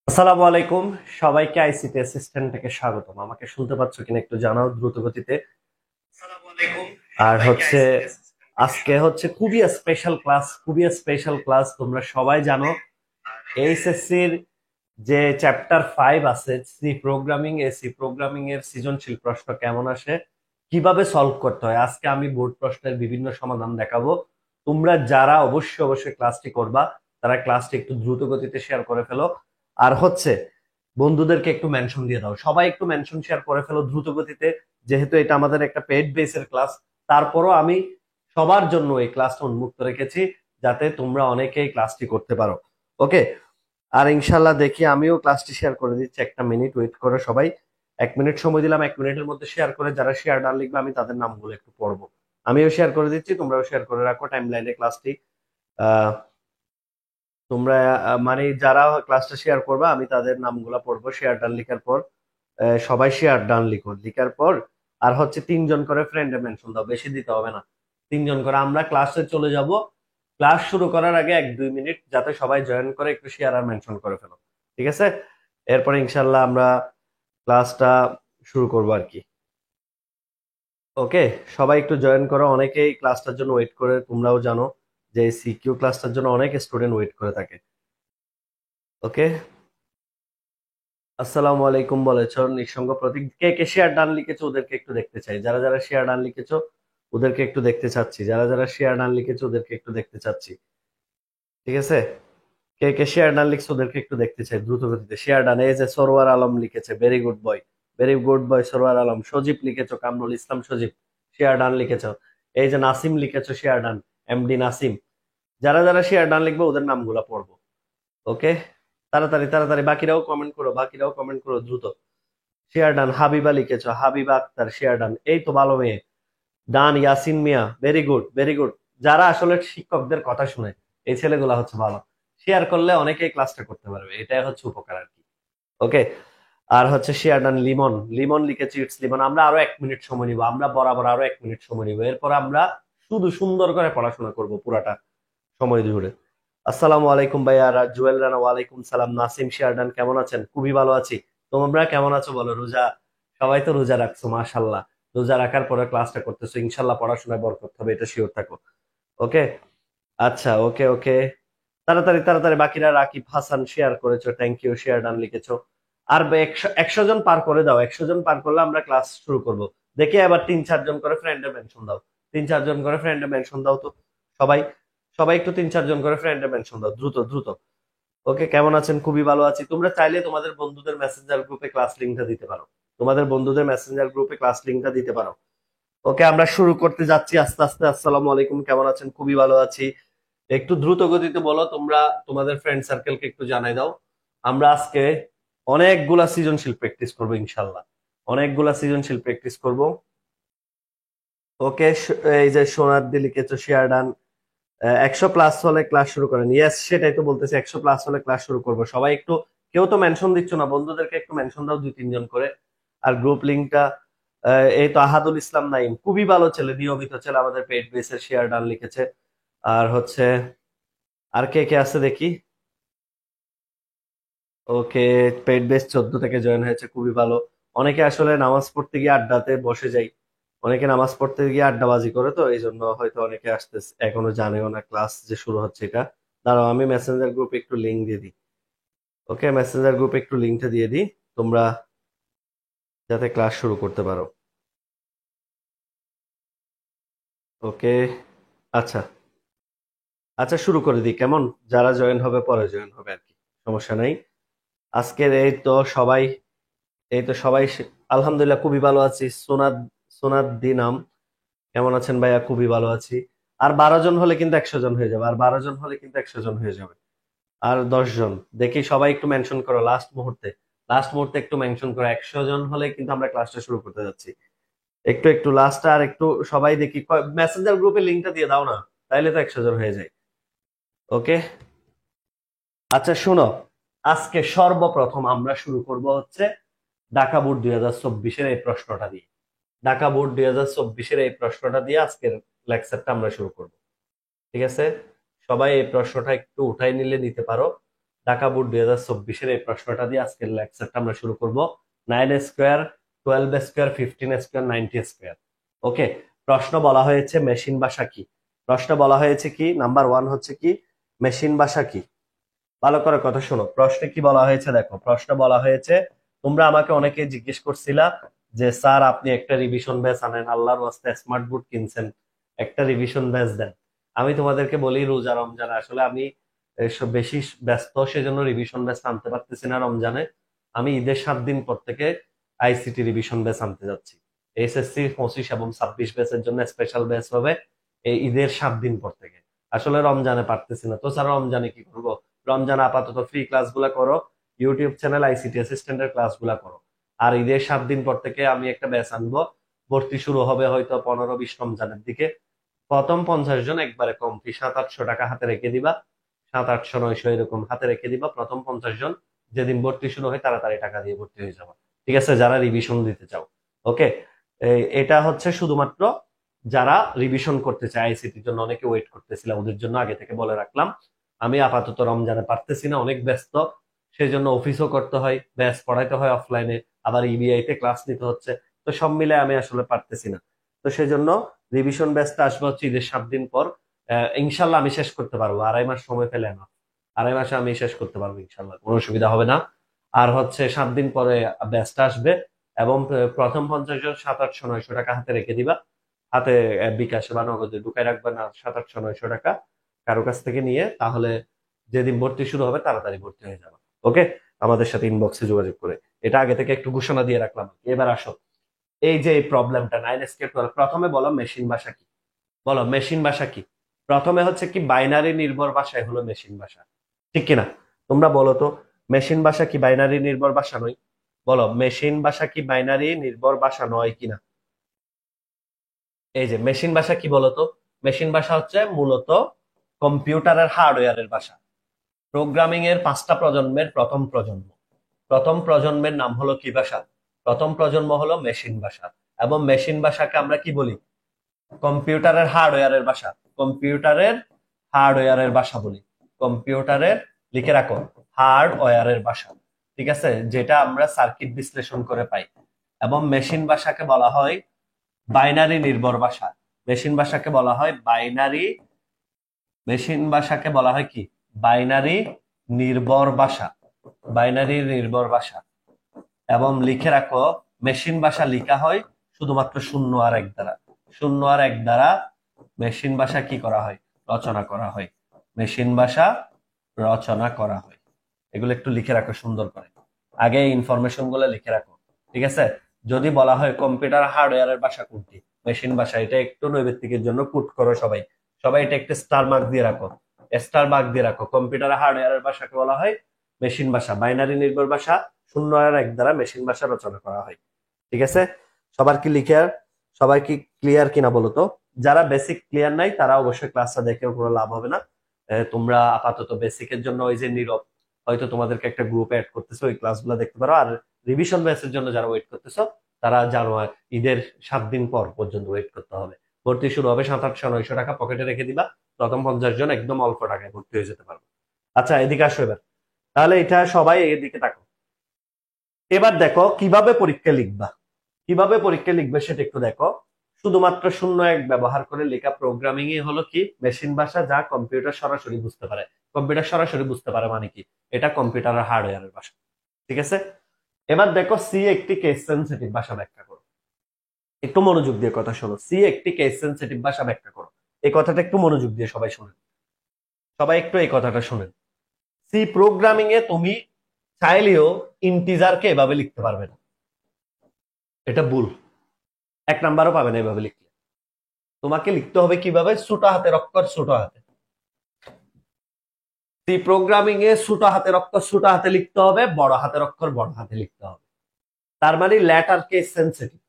আসসালামু আলাইকুম। সবাইকে আইসিটি অ্যাসিস্ট্যান্ট থেকে স্বাগতম। আমাকে শুনতে পাচ্ছ কিনা একটু জানাও দ্রুত গতিতে। আর হচ্ছে আজকে হচ্ছে খুবই স্পেশাল ক্লাস, খুবই স্পেশাল ক্লাস। তোমরা সবাই জানো এইচএসসির যে চ্যাপ্টার 5 আছে সি প্রোগ্রামিং, এই সি প্রোগ্রামিং এর সৃজনশীল প্রশ্ন কেমন আসে, কিভাবে সলভ করতে হয়, আজকে আমি বোর্ড প্রশ্নের বিভিন্ন সমাধান দেখাবো। তোমরা যারা অবশ্যই অবশ্যই ক্লাসটি করবা, তারা ক্লাসটি একটু দ্রুত গতিতে শেয়ার করে ফেলো। আর হচ্ছে বন্ধুদেরকে একটু মেনশন দিয়ে দাও, সবাই একটু মেনশন শেয়ার করে ফেলো দ্রুত গতিতে। যেহেতু এটা আমাদের একটা পেড বেসের ক্লাস, তারপরও আমি সবার জন্য এই ক্লাসটা উন্মুক্ত রেখেছি, যাতে তোমরা অনেকেই ক্লাসটি করতে পারো। ওকে। আর ইনশাল্লাহ দেখি আমিও ক্লাসটি শেয়ার করে দিচ্ছি, একটা মিনিট ওয়েট করো সবাই। 1 মিনিট সময় দিলাম, 1 মিনিটের মধ্যে শেয়ার করে যারা শেয়ার ডান লিখবে আমি তাদের নামগুলো একটু পড়বো। আমিও শেয়ার করে দিচ্ছি, তোমরাও শেয়ার করে রাখো টাইম লাইনে ক্লাসটি। আহ তোমরা মানে যারা ক্লাসটা শেয়ার করবে আমি তাদের নামগুলো পড়বো শেয়ার ডান লিখার পর। সবাই শেয়ার ডান লিখো, লিখার পর আর হচ্ছে 3জন করে ফ্রেন্ডে মেনশন দাও, বেশি দিতে হবে না। 3জন করে আমরা ক্লাসে চলে যাব। ক্লাস শুরু করার আগে 1-2 মিনিট যাতে সবাই জয়েন করে একটু শেয়ার আর মেনশন করে ফেলো। ঠিক আছে? এরপরে ইনশাল্লাহ আমরা ক্লাসটা শুরু করবো আর কি। ওকে। সবাই একটু জয়েন করো, অনেকেই ক্লাসটার জন্য ওয়েট করে, তোমরাও জানো যে সিকিউ ক্লাসটার জন্য অনেক স্টুডেন্ট ওয়েট করে থাকে। ওকে। আসসালামু আলাইকুম বলেছো, নিঃসঙ্গ প্রতীক। কে কে শেয়ার ডান লিখেছো ওদেরকে একটু দেখতে চাই, যারা যারা শেয়ার ডান লিখেছো ওদেরকে একটু দেখতে চাচ্ছি, যারা যারা শেয়ার ডান লিখেছো ওদেরকে একটু দেখতে চাচ্ছি। ঠিক আছে? কে কে শেয়ার ডান লিখছো ওদেরকে একটু দেখতে চাই দ্রুত গতিতে। শেয়ার ডান, এই যে সরওয়ার আলম লিখেছে, very good boy, very good boy Sarwar Alam. Sajib লিখেছো, কামরুল ইসলাম সজীব, শেয়ার ডান লিখেছো। এই যে নাসিম লিখেছো শেয়ার ডান, এমডি নাসিম। যারা যারা শেয়ার ডান লিখবে ওদের নামগুলা পড়বো। ওকে। তাড়াতাড়ি তাড়াতাড়ি বাকিরাও কমেন্ট করো, বাকিরাও কমেন্ট করো দ্রুত। Share done. হাবিবা লিখেছো, হাবিবা আক্তার শেয়ার ডান, এই তো ভালো মেয়ে। ডান ইয়াসিন মিয়া, ভেরি গুড ভেরি গুড। যারা আসলে শিক্ষকদের কথা শুনে এই ছেলেগুলা হচ্ছে ভালো। শেয়ার করলে অনেকেই ক্লাসটা করতে পারবে, এটাই হচ্ছে উপকার আর কি। ওকে। আর হচ্ছে শেয়ার ডান। লিমন, লিমন লিখেছি, ইটস লিমন। আমরা আরো 1 মিনিট সময় নিব, আমরা বরাবর আরো 1 মিনিট সময় নিব, এরপর আমরা শুধু সুন্দর করে পড়াশোনা করব পুরাটা সময় জুড়ে। আসসালামু আলাইকুম ভাইয়া। জুয়েল রানা, ওয়ালাইকুম সালাম। নাসিম শেয়ার ডান, কেমন আছেন? খুবই ভালো আছি। তোমরা কেমন আছো বলো? রোজা? সবাই তো রোজা রাখছো মাশাল্লাহ। রোজা রাখার পরে ক্লাসটা করতেছো, ইনশাল্লাহ পড়াশোনায় বরকত হবে, এটা শিওর থাকো। ওকে। আচ্ছা, ওকে ওকে। তাড়াতাড়ি তাড়াতাড়ি বাকিরা। রাকিব হাসান শেয়ার করেছো, থ্যাংক ইউ, শেয়ার ডান লিখেছো। আর 100 জন পার করে দাও, 100 জন পার করলে আমরা ক্লাস শুরু করব। দেখি এবার 3-4 জন করে ফ্রেন্ডে মেনশন দাও, 3-4 জন করে ফ্রেন্ডে মেনশন দাও তো। সবাই সবাই একটু 3-4 জন করে ফ্রেন্ডে মেনশন দাও দ্রুত দ্রুত। ওকে। কেমন আছেন? খুবই ভালো আছি। তোমরা চাইলে তোমাদের বন্ধুদের মেসেঞ্জার গ্রুপে ক্লাস লিঙ্কটা দিতে পারো, তোমাদের বন্ধুদের মেসেঞ্জার গ্রুপে ক্লাস লিঙ্কটা দিতে পারো। ওকে, আমরা শুরু করতে যাচ্ছি আস্তে আস্তে। আসসালামু আলাইকুম, কেমন আছেন? খুবই ভালো আছি। একটু দ্রুত গতিতে বলো তোমরা, তোমাদের ফ্রেন্ড সার্কেলকে একটু জানাই দাও। আমরা আজকে অনেকগুলা সৃজনশীল প্র্যাকটিস করবো ইনশাল্লাহ, অনেকগুলা সৃজনশীল প্র্যাকটিস করব। ওকে। এই যে সোনার লিখেছো শেয়ার ডান। 100+ হলে ক্লাস শুরু করেন, ইয়েস সেটাই তো বলতেছি, 100+ হলে ক্লাস শুরু করবো। সবাই একটু, কেউ তো মেনশন দিচ্ছ না, বন্ধুদেরকে একটু মেনশন দাও 2-3 জন করে। আর গ্রুপ লিঙ্কটা, এই তো আহাদুল ইসলাম নাইম, খুবই ভালো ছেলে, নিয়মিত ছেলে, আমাদের পেড বেসের শেয়ার ডান লিখেছে। আর হচ্ছে আর কে কে আছে দেখি। ওকে। পেড বেস 14 থেকে জয়েন হয়েছে, খুবই ভালো। অনেকে আসলে নামাজ পড়তে গিয়ে আড্ডাতে বসে যায়, অনেকে নামাজ পড়তে গিয়ে আড্ডাবাজি করে, তো এই জন্য হয়তো অনেকে আসতে এখনো জানেও না ক্লাস যে শুরু হচ্ছে এটা। দাঁড়াও আমি মেসেঞ্জার গ্রুপে একটু লিঙ্ক দিয়ে দিই। ওকে, মেসেঞ্জার গ্রুপে একটু লিঙ্কটা দিয়ে দিই, তোমরা যাতে ক্লাস শুরু করতে পারো। ওকে। আচ্ছা আচ্ছা, শুরু করে দিই কেমন? যারা জয়েন হবে পরে জয়েন হবে আর কি, সমস্যা নাই। আজকের এই তো সবাই, এই তো সবাই আলহামদুলিল্লাহ খুবই ভালো আছি। সোনাদ, সোনাদ দি নাম, কেমন আছেন ভাইয়া? খুবই ভালো আছি। আর 12 জন হলে কিন্তু 100 জন হয়ে যাবে, আর 12 জন হলে কিন্তু 100 জন হয়ে যাবে। আর 10 জন দেখি, সবাই একটু মেনশন করো লাস্ট মুহূর্তে, লাস্ট মুহূর্তে একটু মেনশন করো। 100 জন হলে কিন্তু আমরা ক্লাসটা শুরু করতে যাচ্ছি। একটু একটু লাস্ট, আর একটু সবাই দেখি মেসেঞ্জার গ্রুপে লিঙ্কটা দিয়ে দাও না, তাইলে তো 100 জন হয়ে যায়। ওকে। আচ্ছা শোনো, আজকে সর্বপ্রথম আমরা শুরু করব হচ্ছে ঢাকা বোর্ড 2024-এর এই প্রশ্নটা দিয়ে। ঢাকা বোর্ড 2024-এর এই প্রশ্নটা দিয়ে আজকের লেকচারটা আমরা শুরু করব। ঠিক আছে? সবাই এই প্রশ্নটা একটু উঠাই নিলে নিতে পারো। ঢাকা বোর্ড 2024-এর এই প্রশ্নটা দিয়ে আজকের লেকচারটা আমরা শুরু করব। 9 স্কোয়ার, 12 স্কোয়ার, 15 স্কোয়ার, 90 স্কোয়ার। ওকে, প্রশ্ন বলা হয়েছে মেশিন ভাষা কি। প্রশ্ন বলা হয়েছে কি, নাম্বার 1 হচ্ছে কি মেশিন ভাষা কি। ভালো করে কথা শোনো, প্রশ্নে কি বলা হয়েছে দেখো। প্রশ্ন বলা হয়েছে, তোমরা আমাকে অনেকে জিজ্ঞেস করছিলা যে স্যার আপনি একটা রিভিশন ব্যাচ আনেন, আল্লাহর ওয়াস্তে স্মার্ট বোর্ড কিনছেন, একটা রিভিশন ব্যাচ দেন। আমি তোমাদেরকে বলি রোজা রমজান আসলে আমি এসব বেশি ব্যস্ত, সেজন্য রিভিশন ব্যাচ আনতে পারতেছি না রমজানে। আমি ঈদের 7 দিন পর থেকে আইসিটি রিভিশন ব্যাচ আনতে যাচ্ছি। এসএসসি 25 এবং 26 ব্যাচের জন্য স্পেশাল ব্যাচ হবে এই ঈদের 7 দিন পর থেকে। আসলে রমজানে পারতেছি না, তো স্যার রমজানে কি করবো? রমজান আপাতত ফ্রি ক্লাসগুলা করো, ইউটিউব চ্যানেল আইসিটি অ্যাসিস্ট্যান্টের ক্লাসগুলা করো। আর ঈদের 7 দিন পর থেকে আমি একটা ব্যাচ আনবো, ভর্তি শুরু হবে হয়তো 15-20 রমজানের দিকে। প্রথম 50 জন একবারে কম ফি, 700-800 টাকা হাতে রেখে দিবা, 700-800-900 এরকম হাতে রেখে দিবা। প্রথম 50 জন যেদিন ভর্তি শুরু হয় তাড়াতাড়ি টাকা দিয়ে ভর্তি হয়ে যাবা, ঠিক আছে, যারা রিভিশন দিতে চাও। ওকে, এটা হচ্ছে শুধুমাত্র যারা রিভিশন করতে চায় আইসিটির জন্য। অনেকে ওয়েট করতেছিলাম, ওদের জন্য আগে থেকে বলে রাখলাম। আমি আপাতত রমজানে পারতেছি না, অনেক ব্যস্ত, সেজন্য অফিসও করতে হয়, ব্যাচ পড়াইতে হয় অফলাইনে, আবার ইবিআই তে ক্লাস নিতে হচ্ছে, তো সব মিলে আমি আসলে পারতেছি না। তো সেজন্য রিভিশন ব্যাচটা আসবে হচ্ছে ঈদের 7 দিন পর। ইনশাল্লাহ আমি শেষ করতে পারবো, 2.5 মাস সময় পেলে না, 2.5 মাসে আমি শেষ করতে পারবো ইনশাল্লাহ, কোনো অসুবিধা হবে না। আর হচ্ছে 7 দিন পরে ব্যাচটা আসবে, এবং প্রথম 50 জন 700-800-900 টাকা হাতে রেখে দিবা। হাতে বিকাশে বা নগদে ঢুকাই রাখবে না, 700-900 টাকা কারো কাছ থেকে নিয়ে, তাহলে যেদিন ভর্তি শুরু হবে তাড়াতাড়ি ভর্তি হয়ে যাবে। ওকে, আমাদের সাথে ইনবক্সে যোগাযোগ করে। এটা আগে থেকে একটু ঘোষণা দিয়ে রাখলাম। এবার আসো, এই যে এই প্রবলেমটা 9 স্কেপ, প্রথমে বলো মেশিন ভাষা কি। বলো মেশিন ভাষা কি। প্রথমে হচ্ছে কি বাইনারি নির্ভর ভাষায় হলো মেশিন ভাষা, ঠিক কিনা? তোমরা বলো তো, মেশিন ভাষা কি বাইনারি নির্ভর ভাষা নয়? বলো, মেশিন ভাষা কি বাইনারি নির্ভর ভাষা নয় কিনা? এই যে মেশিন ভাষা কি বলতো, মেশিন ভাষা হচ্ছে মূলত কম্পিউটারের হার্ডওয়্যারের ভাষা। প্রোগ্রামিং এর 5টা প্রজন্মের প্রথম প্রজন্ম। প্রথম প্রজন্মের নাম হলো কি ভাষা? প্রথম প্রজন্ম হলো মেশিন ভাষা। এবং মেশিন ভাষাকে আমরা কি বলি? কম্পিউটারের হার্ডওয়্যারের ভাষা। কম্পিউটারের হার্ডওয়্যারের ভাষা বলি। কম্পিউটারের, লিখে রাখো, হার্ডওয়্যারের ভাষা, ঠিক আছে, যেটা আমরা সার্কিট বিশ্লেষণ করে পাই। এবং মেশিন ভাষাকে বলা হয় বাইনারি নির্ভর ভাষা। মেশিন ভাষাকে বলা হয় বাইনারি, মেশিন ভাষাকে বলা হয় কি? বাইনারি নির্ভর ভাষা। বাইনারি নির্ভর ভাষা। এবং লিখে রাখো, মেশিন ভাষা লেখা হয় শুধুমাত্র 0 আর 1 দ্বারা। 0 আর 1 দ্বারা মেশিন ভাষা কি করা হয়? রচনা করা হয়। মেশিন ভাষা রচনা করা হয়। এগুলো একটু লিখে রাখো সুন্দর করে, আগে ইনফরমেশন গুলো লিখে রাখো, ঠিক আছে? যদি বলা হয় কম্পিউটার হার্ডওয়্যারের ভাষা কোনটি? মেশিন ভাষা। এটা একটু নৈবেত্তিকের জন্য পুট করো সবাই। সবাই এটা একটা স্টার মার্ক দিয়ে রাখো, স্টার মার্ক দিয়ে রাখো। কম্পিউটার হার্ডওয়্যারের ভাষাকে বলা হয় মেশিন ভাষা। বাইনারি নির্ভর ভাষা 0 আর 1 দ্বারা মেশিন ভাষা রচনা করা হয়, ঠিক আছে? সবার কি লিখে, সবাই কি ক্লিয়ার কিনা বলো তো? যারা বেসিক ক্লিয়ার নাই তারা অবশ্যই ক্লাসটা দেখেও কোনো লাভ হবে না। তোমরা আপাতত বেসিকের জন্য ওই যে নীরব, হয়তো তোমাদেরকে একটা গ্রুপে অ্যাড করতেছো, ওই ক্লাসগুলো দেখতে পারো। আর রিভিশন ব্যাচের জন্য যারা ওয়েট করতেছো, তারা জানো ঈদের 7 দিন পর পর্যন্ত ওয়েট করতে হবে। ভর্তি শুরু হবে, 700-800-900 টাকা পকেটে রেখে দিবা। প্রথম 50 জন একদম অল্প টাকায় ভর্তি হয়ে যেতে পারবে। আচ্ছা, এদিকে আসো এবার। তাহলে এটা সবাই এদিকে তাকো। এবার দেখো কিভাবে পরীক্ষা লিখবা। কিভাবে পরীক্ষা লিখবে সেটা একটু দেখো। শুধুমাত্র 0-1 ব্যবহার করে লেখা প্রোগ্রামিং ই হলো কি? মেশিন ভাষা, যা কম্পিউটার সরাসরি বুঝতে পারে। কম্পিউটার সরাসরি বুঝতে পারে মানে কি? এটা কম্পিউটারের হার্ডওয়্যারের ভাষা, ঠিক আছে? এবার দেখো, সি একটি কেস সেনসিটিভ ভাষা ব্যাখ্যা করো। একটু মনোযোগ দিয়ে কথা শোনো। সি একটি কেস সেনসিটিভ ভাষা ব্যাখ্যা করো। এই কথাটা একটু মনোযোগ দিয়ে সবাই শুনেন, সবাই একটু এই কথাটা শুনেন। সি প্রোগ্রামিং এ তুমি চাইলেও ইন্টিজারকে এভাবে লিখতে পারবে না, এটা ভুল। 1 নাম্বারও পাবে না এভাবে লিখলে। তোমাকে লিখতে হবে কিভাবে? ছোট হাতের অক্ষর ছোট হাতে। সি প্রোগ্রামিং এ ছোট হাতের অক্ষর ছোট হাতে লিখতে হবে, বড় হাতের অক্ষর বড় হাতে লিখতে হবে। তার মানে letter case sensitive.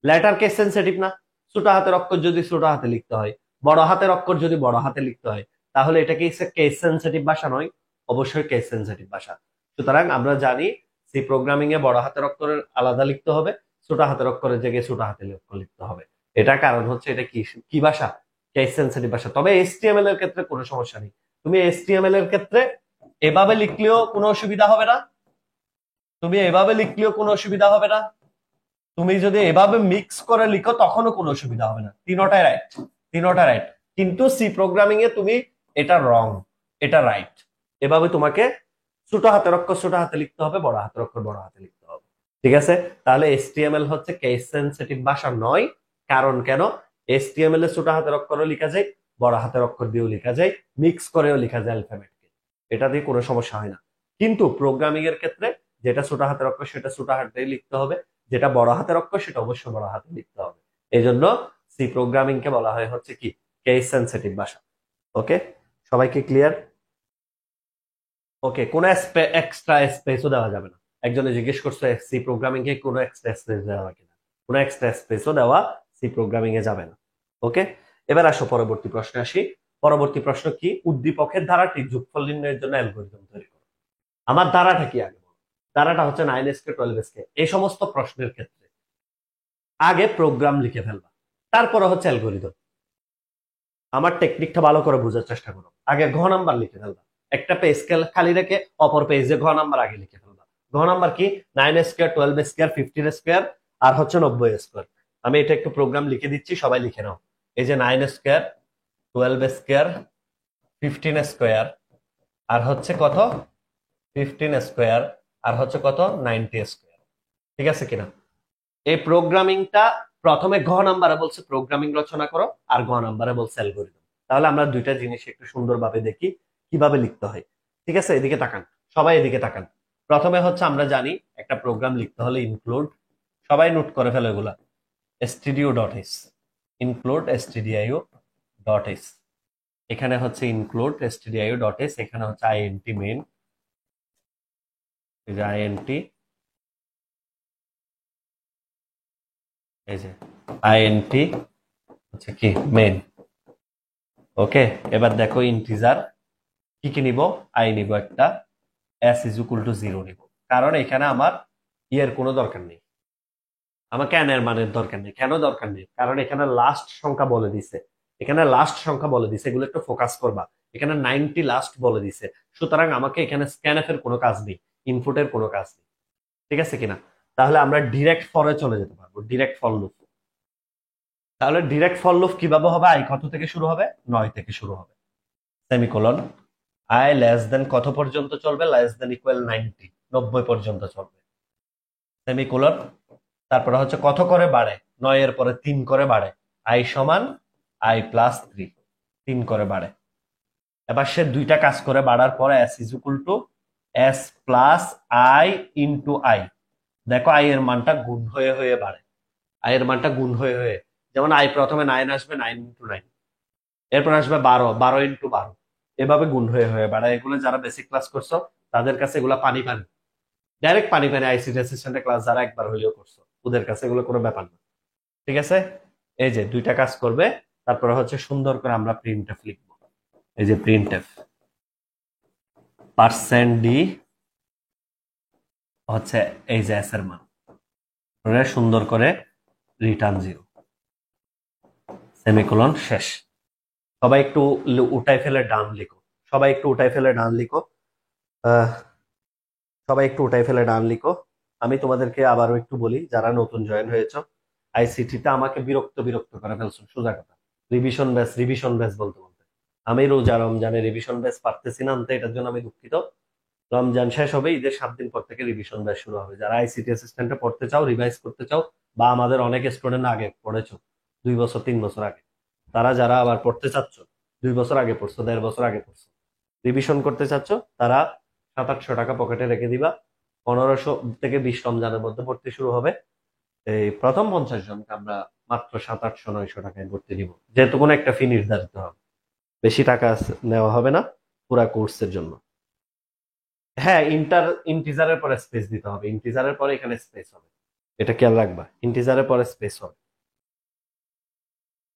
Letter case sensitive না? ছোট হাতের অক্ষর যদি ছোট হাতে লিখতে হয়, বড় হাতের অক্ষর যদি বড় হাতে লিখতে হয়, তাহলে এটা কি কেস সেনসিটিভ ভাষা নয়? অবশ্যই কেস সেনসিটিভ ভাষা। সুতরাং আমরা জানি সি প্রোগ্রামিং এ বড় হাতের অক্ষরের আলাদা লিখতে হবে, ছোট হাতের অক্ষরের জায়গায় ছোট হাতের অক্ষর লিখতে হবে। এটা কারণ হচ্ছে এটা কি কি ভাষা? কেস সেনসিটিভ ভাষা। তবে এইচটিএমএল এর ক্ষেত্রে কোনো সমস্যা নেই। তুমি এইচটিএমএল এর ক্ষেত্রে এভাবে লিখলেও কোনো অসুবিধা হবে না, তুমি এভাবে লিখলেও কোনো অসুবিধা হবে না, তুমি যদি এভাবে মিক্স করে লিখো তখনও কোনো অসুবিধা হবে না, তিনোটাই রাইট, তিনোটা রাইট। কিন্তু সি প্রোগ্রামিং এ তুমি এটা রং, এটা রাইট। এভাবে তোমাকে ছোট হাতের অক্ষর ছোট হাতে লিখতে হবে, বড় হাতের অক্ষর বড় হাতে লিখতে হবে। ঠিক আছে, তাহলে HTML হচ্ছে কেস সেনসিটিভ ভাষা নয়। কারণ কেন? HTML এ ছোট হাতের অক্ষরও লেখা যায়, বড় হাতের অক্ষর দিয়েও লেখা যায়, মিক্স করেও লেখা যায় অ্যালফাবেটকে, এটা দিয়ে কোনো সমস্যা হয় না। কিন্তু প্রোগ্রামিং এর ক্ষেত্রে যেটা ছোট হাতের অক্ষর সেটা ছোট হাতেই লিখতে হবে, যেটা বড় হাতের অক্ষর সেটা অবশ্যই বড় হাতে লিখতে হবে। এই জন্য সি প্রোগ্রামিং কে বলা হয় হচ্ছে কি কেস সেনসিটিভ ভাষা। ওকে, সবাইকে ক্লিয়ার? ওকে, কোনো এক্সট্রা স্পেসও দেওয়া যাবে না। একজনে জিজ্ঞেস করছে সি প্রোগ্রামিং কে কোনো এক্সট্রা স্পেস দেওয়া কিনা, কোনো এক্সট্রা স্পেসও দেওয়া সি প্রোগ্রামিং এ যাবে না। ওকে, এবার আসো পরবর্তী প্রশ্নে আসি। পরবর্তী প্রশ্ন কি? উদ্দীপকের ধারাটি যোগফল নির্ণয়ের জন্য অ্যালগরিদম তৈরি করো। আমার ধারাটা কি আগে বলো? ধারাটা হচ্ছে 9SK 12SK। এই সমস্ত প্রশ্নের ক্ষেত্রে আগে প্রোগ্রাম লিখে ফেলবা, তারপরে হচ্ছে অ্যালগরিদম। আমার টেকনিকটা ভালো করে বোঝার চেষ্টা করো। আগে ঘ নাম্বার লিখে ফেলবা, একটা পেজ খালি রেখে অপর পেজে ঘ নাম্বার আগে লিখে ফেলবা। ঘ নাম্বার কি? 9SK 12SK 15SK আর হচ্ছে 90SK। আমি এটা একটু প্রোগ্রাম লিখে দিচ্ছি, সবাই লিখে নাও। এই যে 9SK 12SK 15SK আর হচ্ছে কত 15SK আর হচ্ছে কত 90SK। ঠিক আছে কিনা? এই প্রোগ্রামিংটা প্রথমে ঘ নাম্বারে বলছে প্রোগ্রামিং রচনা করো, আর ঘ নাম্বারে বলছে অ্যালগরিদম। তাহলে আমরা দুইটা জিনিস একটু সুন্দরভাবে দেখি কিভাবে লিখতে হয়। ঠিক আছে, এদিকে তাকান, সবাই এদিকে তাকান। প্রথমে হচ্ছে আমরা জানি একটা প্রোগ্রাম লিখতে হলে ইনক্লুড, সবাই নোট করে ফেলো এগুলা, stdio.h, ইনক্লুড stdio.h। এখানে হচ্ছে ইনক্লুড stdio.h, এখানে হচ্ছে int মেইন, এই যে int, এই যে int হচ্ছে কি মেইন। ওকে, এবার দেখো ইন্টিজার কি কি নিব? আই নিব একটা, s ইজ ইকুয়াল টু 0 নিব। কারণ এখানে আমার ইয়ের কোনো দরকার নেই, আমার কেন এর মানের দরকার নেই। কেন দরকার নেই? কারণ এখানে লাস্ট সংখ্যা বলে দিছে, এখানে লাস্ট সংখ্যা বলে দিছে, এগুলো একটু ফোকাস করবা। এখানে 90 লাস্ট বলে দিছে, সুতরাং আমাকে এখানে স্ক্যানএফ এর কোনো কাজ নেই, ইনপুটের কোনো কাজ নেই। ঠিক আছে কিনা? তাহলে আমরা ডিরেক্ট ফরে চলে যেতে পারবো, ডিরেক্ট ফর লুপ। তাহলে ডিরেক্ট ফর লুপ কিভাবে হবে? আই কত থেকে শুরু হবে? 9 থেকে শুরু হবে, সেমিকোলন। আই লেস দেন কত পর্যন্ত চলবে? লেস দেন ইকুয়াল 90, 90 পর্যন্ত চলবে, সেমিকোলন। তারপরে হচ্ছে কত করে বাড়ে? 9 এর পরে 3 করে বাড়ে, আই সমান আই প্লাস 3, 3 করে বাড়ে। এবার সে দুইটা কাজ করে বাড়ার পরে S is equal to S plus I into I. দেখো আই এর মানটা গুণ হয়ে হয়ে বাড়ে, আই এর মানটা গুণ হয়ে হয়ে, যেমন আই প্রথমে 9 আসবে, 9 ইন্টু 9, এরপর আসবে 12, 12 ইন্টু 12, এভাবে গুণ হয়ে হয়ে বাড়ায়। এগুলো যারা বেসিক ক্লাস করছো তাদের কাছে এগুলো পানি পানি, ডাইরেক্ট পানি পানি। আইসিটি অ্যাসিস্ট্যান্টের ক্লাস যারা একবার হলেও করছো ওদের কাছে এগুলো কোনো ব্যাপার না। ঠিক আছে, এই যে দুইটা কাজ করবে। তারপরে হচ্ছে সুন্দর করে আমরা প্রিন্টএফ লিখবো, এই যে প্রিন্টএফ %d হচ্ছে এই যে এস এর মান, সুন্দর করে রিটার্ন 0, সেমিকোলন, শেষ। সবাই একটু উঠাই ফেলে ডান লিখো, সবাই একটু উঠাই ফেলে ডান লিখো, সবাই একটু উঠাই ফেলে ডান লিখো। আমি তোমাদেরকে আবারও একটু বলি, যারা নতুন জয়েন হয়েছো আইসিটিতে, আমাকে বিরক্ত বিরক্ত করে ফেলছো, সোজা কথা। রিভিশন ব্যাচ রিভিশন ব্যাচ বলতে বলতে আমি রোজা রমজানে রিভিশন ব্যাচ পারতেছি না আনতে, এটার জন্য আমি দুঃখিত। রমজান শেষ হবে, ঈদের 7 দিন পর থেকে রিভিশন ব্যাচ শুরু হবে। যারা আইসিটি অ্যাসিস্ট্যান্টে পড়তে চাও, রিভাইজ করতে চাও, বা আমাদের অনেক স্টুডেন্ট আগে পড়েছো 2 বছর 3 বছর আগে, তারা যারা আবার পড়তে চাচ্ছ, 2 বছর আগে পড়ছো, 1.5 বছর আগে পড়ছো, রিভিশন করতে চাচ্ছ, তারা 700-800 টাকা পকেটে রেখে দিবা। 1500 থেকে 20 রমজানের মধ্যে ভর্তি শুরু হবে। এই প্রথম 50 জনকে আমরা মাত্র 700-800-900 টাকায় ভর্তি দিব, যেহেতু কোনো একটা ফি নির্ধারিত হবে, বেশি টাকা নেওয়া হবে না পুরা কোর্সের জন্য। হ্যাঁ, ইন্টিজারের পরে স্পেস দিতে হবে, ইন্টিজারের পরে এখানে স্পেস হবে, এটা খেয়াল রাখবা, ইন্টিজারের পরে স্পেস হবে।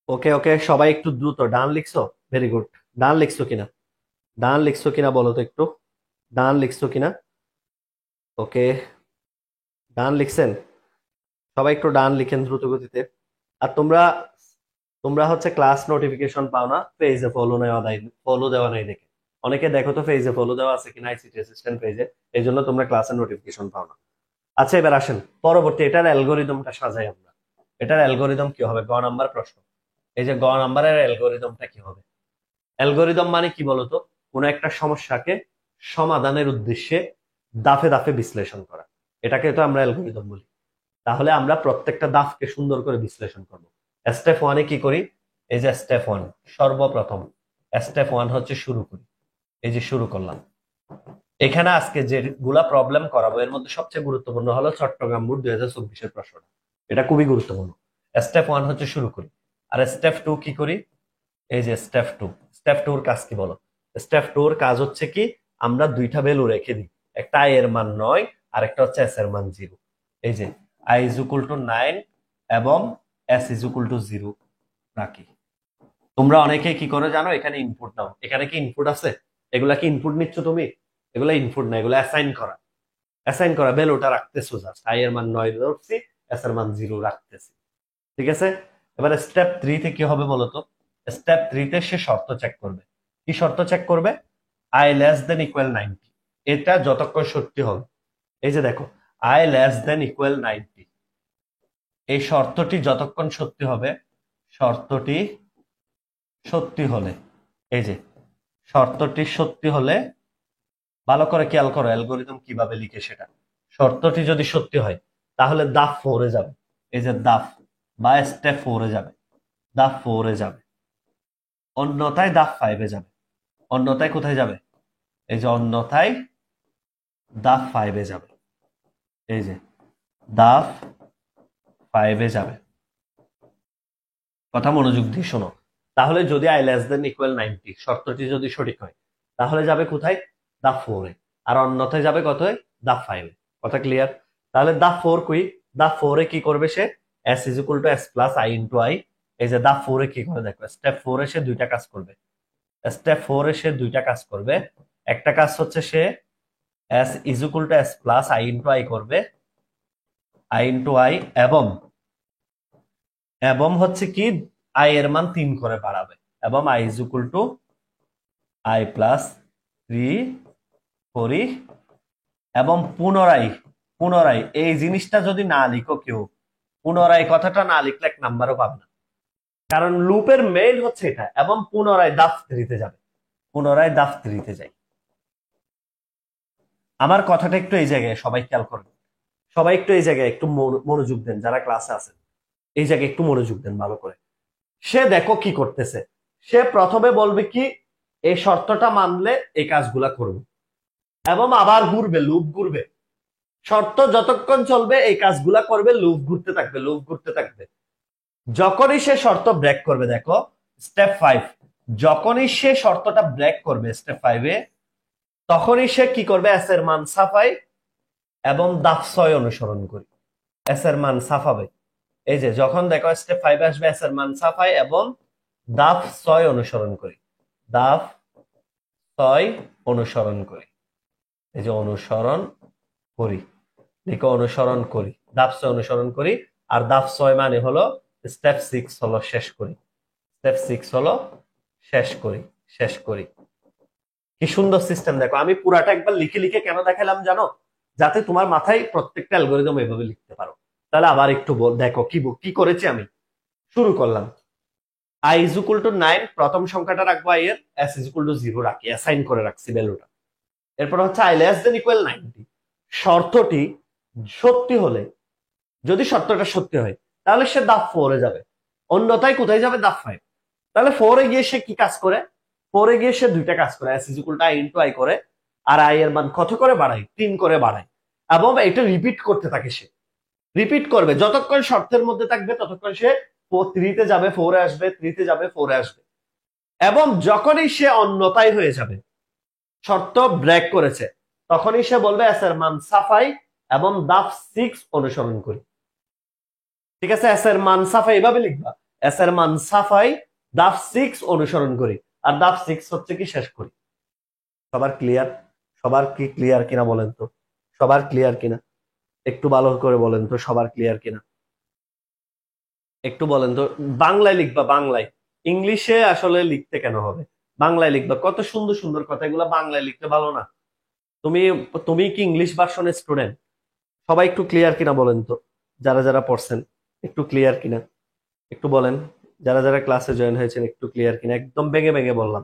ওকে ওকে, সবাই একটু দ্রুত ডান লিখছো, ভেরি গুড। ডান লিখছো কিনা, ডান লিখছো কিনা বলো তো একটু, ডান লিখছো কিনা? ওকে, ডান লিখছেন? সবাই একটু ডান লিখেন দ্রুত গতিতে। আর তোমরা তোমরা হচ্ছে ক্লাস নোটিফিকেশন পাও না পেজে, ফলো দেওয়া নাই দেখে। অনেকে দেখো তো পেজে ফলো দেওয়া আছে কিনা আইসিটি অ্যাসিস্ট্যান্ট পেজে, এই জন্য তোমরা ক্লাসের নোটিফিকেশন পাও না। আচ্ছা এবার আসেন পরবর্তী, এটার অ্যালগোরিদমটা সাজাই আমরা। এটার অ্যালগোরিদম কি হবে? গ নাম্বার প্রশ্ন। এই যে গ নাম্বারের অ্যালগোরিদমটা কি হবে? অ্যালগোরিদম মানে কি বলতো? কোন একটা সমস্যাকে সমাধানের উদ্দেশ্যে দাফে দাফে বিশ্লেষণ করা, এটাকে তো আমরা অ্যালগোরিদম বলি। তাহলে আমরা প্রত্যেকটা দাফকে সুন্দর করে বিশ্লেষণ করব। স্টেপ ওয়ানে কি করি? এই যে স্টেপ ওয়ান, সর্বপ্রথম স্টেপ ওয়ান হচ্ছে শুরু করি। এই যে শুরু করলাম। এখানে আজকে যেগুলা প্রবলেম করাবো এর মধ্যে সবচেয়ে গুরুত্বপূর্ণ হলো চট্টগ্রাম বোর্ড 2024-এর প্রশ্নটা। এটা খুবই গুরুত্বপূর্ণ। স্টেপ ওয়ান হচ্ছে শুরু করি। আর স্টেপ টু কি করি? এই যে স্টেপ টু, স্টেপ টুর কাজ কি বলো? স্টেপ টুর কাজ হচ্ছে কি, আমরা দুইটা ভ্যালু রেখে দিই, একটা আই এর মান 9 আর একটা হচ্ছে এস এর মান 0। এই যে আই ইজ ইকুয়াল টু 9 এবং এস ইজ ইকুয়াল টু 0 রাখি। তোমরা অনেকে কি করে জানো? এখানে ইনপুট নাও। এখানে কি ইনপুট আছে? এগুলা কি ইনপুট নিচ্ছ তুমি? এগুলা ইনপুট না, এগুলা অ্যাসাইন করা। অ্যাসাইন করা ভ্যালুটা রাখতেছো, জাস্ট আই এর মান 9 ধরছি, এস এর মান 0 রাখতেছি। ঠিক আছে? এবার স্টেপ 3 তে কি হবে বলতো? স্টেপ 3 তে সে শর্ত চেক করবে। কি শর্ত চেক করবে? I less than equal 90। এটা যতক্ষণ সত্যি হবে, এই যে দেখো আই লেস দেন ইকুয়াল 90, এই শর্তটি যতক্ষণ সত্যি হবে, শর্তটি সত্যি হলে, এই যে শর্তটি সত্যি হলে, ভালো করে খেয়াল করো অ্যালগোরিদম কিভাবে লিখে সেটা। শর্তটি যদি সত্যি হয় তাহলে দাফ 4 এ যাবে। এই যে দাফ বা স্টেপ 4 এ যাবে, দাফ 4 এ যাবে। অন্যথায় দাফ 5 এ যাবে। অন্যথায় কোথায় যাবে? এই যে অন্যথায় দাফ 5 এ যাবে। এই যে দাফ 5 এ যাবে। কথা মনোযোগ দিয়ে শোনো। তাহলে যদি আই লেস দেন ইকুয়াল 90 শর্তটি যদি সঠিক হয়, তাহলে যাবে কোথায়? দাফ 4 এ। আর অন্যথায় যাবে কত? দাফ 5 এ। কথা ক্লিয়ার? তাহলে দাফ 4 কই? দাফ 4 এ কি করবে সে? S is equal to S plus I into I. এই যে দাফ 4 এ কি করে দেখো, স্টেপ 4 এ সে দুইটা কাজ করবে। স্টেপ 4 এ সে দুইটা কাজ করবে। একটা কাজ হচ্ছে সে S is equal to S plus I into I করবে, আই ইন্টু আই, এবং এবং হচ্ছে কি আই এর মান 3 করে বাড়াবে, এবং I is equal two I plus 3 করি। এবং পুনরায় পুনরায় এই জিনিসটা যদি না লিখো কেউ, পুনরায় কথাটা না লিখলে 1 নাম্বারও পাবে না, কারণ লুপের মেইন হচ্ছে এটা। এবং পুনরায় দাফ 3 তে যাবে, পুনরায় দাফ 3 তে যাই। আমার কথাটা একটু এই জায়গায় সবাই খেয়াল করবেন। সবাই একটু এই জায়গায় একটু মনোযোগ দেন, যারা ক্লাসে আছেন এই জায়গায় একটু মনোযোগ দেন ভালো করে। সে দেখো কি করতেছে। সে প্রথমে বলবে কি, এই শর্তটা মানলে এই কাজগুলা করবে, এবং আবার ঘুরবে, লুপ ঘুরবে। শর্ত যতক্ষণ চলবে এই কাজগুলা করবে, লুপ ঘুরতে থাকবে, লুপ ঘুরতে থাকবে। যখনই সে শর্ত ব্রেক করবে, দেখো স্টেপ 5, যখনই সে শর্তটা ব্রেক করবে স্টেপ 5 এ, তখনই সে কি করবে? এস এর মান সাফাই এবং দাফ 6 অনুসরণ করি। এস এর মান সাফাবে। এই যে যখন দেখো স্টেপ 5 এ আসবে, এস এর মান সাফাই এবং দাফ 6 অনুসরণ করি, দাফ 6 অনুসরণ করি। এই যে অনুসরণ করি, লিখো অনুসরণ করি, দাফ 6 অনুসরণ করি। আর দাফ 6 মানে হলো স্টেপ 6 হলো শেষ করি, স্টেপ 6 হলো শেষ করি, শেষ করি। কি সুন্দর সিস্টেম দেখো। আমি পুরাটা একবার লিখে লিখে কেন দেখালাম জানো? যাতে তোমার মাথায় প্রত্যেকটা অ্যালগোরিদম এভাবে লিখতে পারো। তাহলে আবার একটু দেখো কি করেছি আমি। শুরু করলাম, আই ইজ ইকুয়াল টু 9, প্রথম সংখ্যাটা রাখবো আই এর, এস ইজ ইকুয়াল টু 0 রাখি, অ্যাসাইন করে রাখছি ভ্যালুটা। এরপর হচ্ছে আই লেস দেন ইকুয়াল 90, শর্তটি সত্যি হলে, যদি শর্তটা সত্যি হয় তাহলে সে দাফ 4 এ যাবে, অন্যথায় কোথায় যাবে? দাফ 5। তাহলে 4 এ গিয়ে সে কি কাজ করে? 4 এ গিয়ে সে দুইটা কাজ করে, S is equal two I into I করে, আর আই এর মান কত করে বাড়ায়? 3 করে বাড়ায়। এবং এটা রিপিট করতে থাকে, সে রিপিট করবে যতক্ষণ শর্তের মধ্যে থাকবে, ততক্ষণ সে 3 তে যাবে, 4 এ আসবে, 3 তে যাবে, 4 এ আসবে। এবং যখনই সে অন্যথায় হয়ে যাবে, শর্ত ব্রেক করেছে, তখনই সে বলবে এস এর মান সাফাই এবং দাফ 6 অনুসরণ করি। ঠিক আছে? এস এর মান সাফাই এভাবে লিখবা, এস এর মান সাফাই, দাফ 6 অনুসরণ করি, আর দাফ 6 হচ্ছে কি শেষ করি। সবার ক্লিয়ার? সবার কি ক্লিয়ার কিনা বলেন তো? সবার ক্লিয়ার কিনা একটু ভালো করে বলেন তো, সবার ক্লিয়ার কিনা একটু বলেন তো। বাংলায় লিখবা, বাংলায়। ইংলিশে আসলে লিখতে কেন হবে? বাংলায় লিখবা। কত সুন্দর সুন্দর কথা, এগুলা বাংলায় লিখতে ভালো না? তুমি তুমি কি ইংলিশ ভার্সনের স্টুডেন্ট? সবাই একটু ক্লিয়ার কিনা বলেন তো, যারা যারা পড়ছেন একটু ক্লিয়ার কিনা একটু বলেন। যারা যারা ক্লাসে জয়েন হয়েছেন একটু ক্লিয়ার কিনা, একদম ভেঙে ভেঙে বললাম।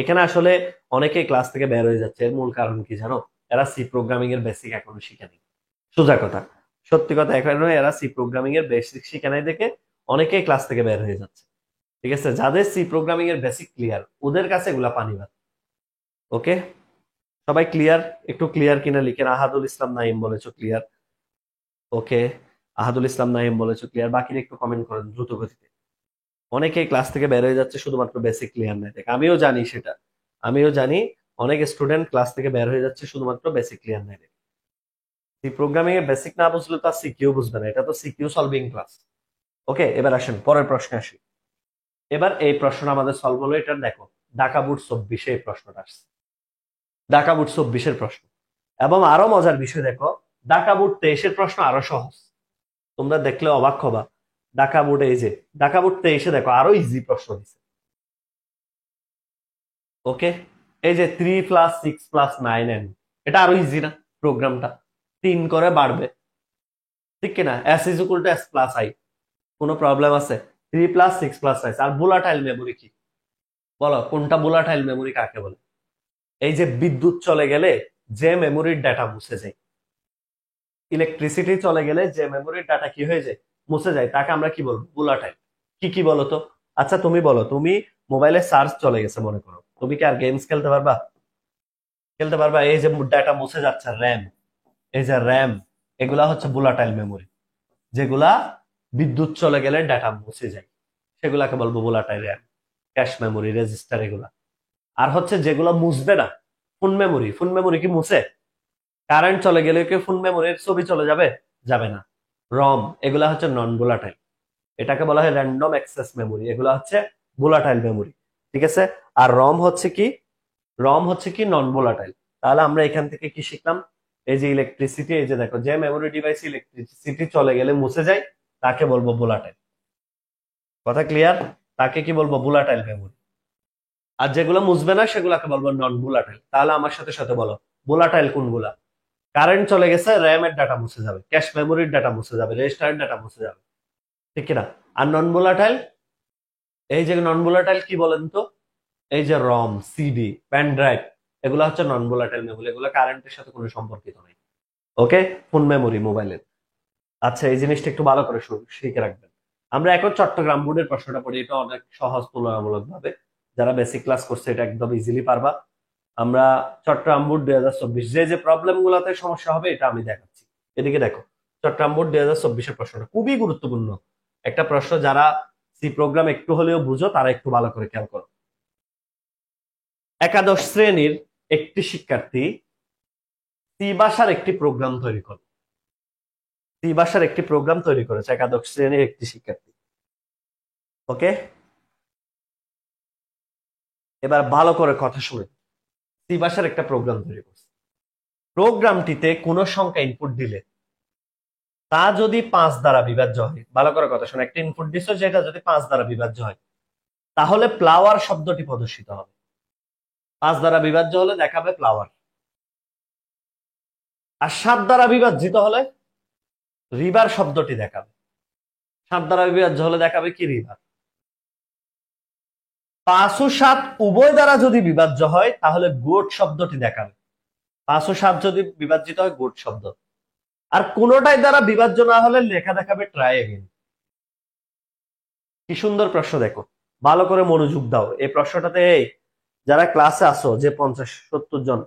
এখানে আসলে অনেকেই ক্লাস থেকে বের হয়ে যাচ্ছে, এর মূল কারণ কি জানো? এরা সি প্রোগ্রামিং এর বেসিক এখনো শিখেনি। সোজা কথা, সত্যি কথা, এখনো এরা সি প্রোগ্রামিং এর বেসিক শিখে নাই দেখে অনেকেই ক্লাস থেকে বের হয়ে যাচ্ছে। ঠিক আছে, যাদের সি প্রোগ্রামিং এর বেসিক ক্লিয়ার ওদের কাছে এগুলা পানি ভাত। ওকে, সবাই ক্লিয়ার? একটু ক্লিয়ার কিনা লিখেন। আহাদুল ইসলাম নাইম বলেছো ক্লিয়ার। ওকে, আহাদুল ইসলাম নাইম বলেছো ক্লিয়ার। বাকিরা একটু কমেন্ট করেন দ্রুত গতিতে। অনেকে ক্লাস থেকে বের হয়ে যাচ্ছে শুধুমাত্র বেসিক ক্লিয়ার নাই দেখে। আমিও জানি সেটা, আমিও জানি অনেক স্টুডেন্ট ক্লাস থেকে বের হয়ে যাচ্ছে শুধুমাত্র বেসিক ক্লিয়ার নাই দেখে। সি প্রোগ্রামিং এর বেসিক না বুঝলে তো আর সিকিউ বুঝবে না, এটা তো সিকিউ সলভিং ক্লাস। ওকে, এবার আসেন পরের প্রশ্নে আসি। এবার এই প্রশ্নটা আমাদের সলভ হলো, এটা দেখো ঢাকা বোর্ড 24-এ এই প্রশ্নটা আসছে। ঢাকা বোর্ড 24-এর প্রশ্ন। এবং আরো মজার বিষয় দেখো, ঢাকা বোর্ড 23-এর প্রশ্ন আরো সহজ। তোমরা দেখলে অবাক হবা। ঢাকা বোর্ডে এই যে ঢাকা বোর্ড 23-এ দেখো আরো ইজি প্রশ্ন দিচ্ছে। ওকে, এই যে 3+6+9n, এটা আরো ইজি না? প্রোগ্রামটা 3 করে বাড়বে, ঠিক কিনা? s=s+i, কোনো প্রবলেম আছে? 3+6+9 আর ভোলাটাইল মেমোরি কি বলো? কোনটা ভোলাটাইল মেমোরি কাকে বলে? এই যে বিদ্যুৎ চলে গেলে যে মেমোরির ডাটা মুছে যায়, ইলেকট্রিসিটি চলে গেলে যে মেমোরির ডাটা কি হয়ে যায়, মুছে যায়, তাকে আমরা কি বলবো? ভোলাটাইল। কি কি বলো তো? আচ্ছা তুমি বলো, তুমি মোবাইলে চার্জ চলে গেছে মনে করো, তুমি কি আর গেমস খেলতে পারবা? খেলতে পারবা? এই যে ডাটা মুছে যাচ্ছে, র্যাম, এই যে র্যাম, এগুলা হচ্ছে ভোলাটাইল মেমোরি। যেগুলা বিদ্যুৎ চলে গেলে ডাটা মুছে যায় সেগুলাকে বলবো volatile RAM, cache memory, register, এগুলা। আর হচ্ছে যেগুলো মুছবে না, ফোন মেমোরি। ফোন মেমোরি কি মুছে? কারেন্ট চলে গেলে কি ফোন মেমোরির ছবি চলে যাবে? যাবে না। রম, এগুলা হচ্ছে নন ভোলাটাইল, এটাকে বলা হয় র্যান্ডম অ্যাক্সেস মেমোরি, এগুলা হচ্ছে ভোলাটাইল মেমোরি। ঠিক আছে, আর রম হচ্ছে কি? রম হচ্ছে কি নন ভোলাটাইল। তাহলে আমরা এখান থেকে কি শিখলাম? এই যে ইলেকট্রিসিটি, এই যে দেখো যে মেমোরি ডিভাইস ইলেকট্রিসিটি চলে গেলে মুছে যায় তাকে বলবো ভোলাটাইল। কথা ক্লিয়ার? তাকে কি বলবো? Volatile memory. আর যেগুলো মুছবে না সেগুলোকে বলবো নন ভোলাটাইল। তাহলে আমার সাথে সাথে বলো ভোলাটাইল কোনগুলা? কারেন্ট চলে গেছে, র্যাম এর ডাটা মুছে যাবে, ক্যাশ মেমোরির ডাটা মুছে যাবে, রেজিস্টারের ডাটা মুছে যাবে, ঠিক কিনা? আর নন ভোলাটাইল, এই যে নন ভোলাটাইল কি বলেন তো? এই যে রম, সিডি, পেন ড্রাইভ, এগুলো হচ্ছে নন ভোলাটাইল মেমোরি, এগুলো কারেন্টের সাথে কোনো সম্পর্কিত নেই। ওকে, ফোন মেমোরি মোবাইলের। আচ্ছা, এই জিনিসটা একটু ভালো করে শিখে রাখবেন। আমরা এখন চট্টগ্রাম বোর্ডের প্রশ্নটা পড়ি, এটা অনেক সহজ তুলনামূলক ভাবে। যারা বেসিক ক্লাস করছে এটা একদম ইজিলি পারবা। আমরা চট্টগ্রাম বোর্ড 2024, যে যে প্রবলেম গুলাতে সমস্যা হবে এটা আমি দেখাচ্ছি। এদিকে দেখো, চট্টগ্রাম বোর্ড 2024-এর প্রশ্নটা খুবই গুরুত্বপূর্ণ একটা প্রশ্ন। যারা সি প্রোগ্রাম একটু হলেও বুঝো তারা একটু ভালো করে খেয়াল করো। একাদশ শ্রেণীর একটি শিক্ষার্থী সি ভাষার একটি প্রোগ্রাম তৈরি করে। সি ভাষার একটি প্রোগ্রাম তৈরি করেছে একাদশ শ্রেণীর একটি শিক্ষার্থী। ওকে, এবার ভালো করে কথা শুনে। সি ভাষার একটা প্রোগ্রাম তৈরি করছে। প্রোগ্রামটিতে কোনো সংখ্যা ইনপুট দিলে তা যদি 5 দ্বারা বিভাজ্য হয়, ভালো করে কথা শুনে, একটা ইনপুট দিছো যেটা যদি 5 দ্বারা বিভাজ্য হয় তাহলে ফ্লাওয়ার শব্দটি প্রদর্শিত হবে। 5 দ্বারা বিভাজ্য হলে দেখাবে ফ্লাওয়ার। আর 7 দ্বারা বিভাজিত হলে রিভার শব্দটি দেখাবে। 7 দ্বারা বিভাজ্য হলে দেখাবে কি? রিভার। 5 ও 7 উভয় দ্বারা যদি বিভাজ্য হয় তাহলে গোট শব্দটি দেখাবে। 5 ও 7 যদি বিভাজিত হয় গোট শব্দ। আর কোনোটাই দ্বারা বিভাজ্য না হলে লেখা দেখাবে ট্রাই এগেইন। কি সুন্দর প্রশ্ন দেখো, ভালো করে মনোযোগ দাও এই প্রশ্নটাতে। যারা ক্লাসে আসো, যে 50-70 জন,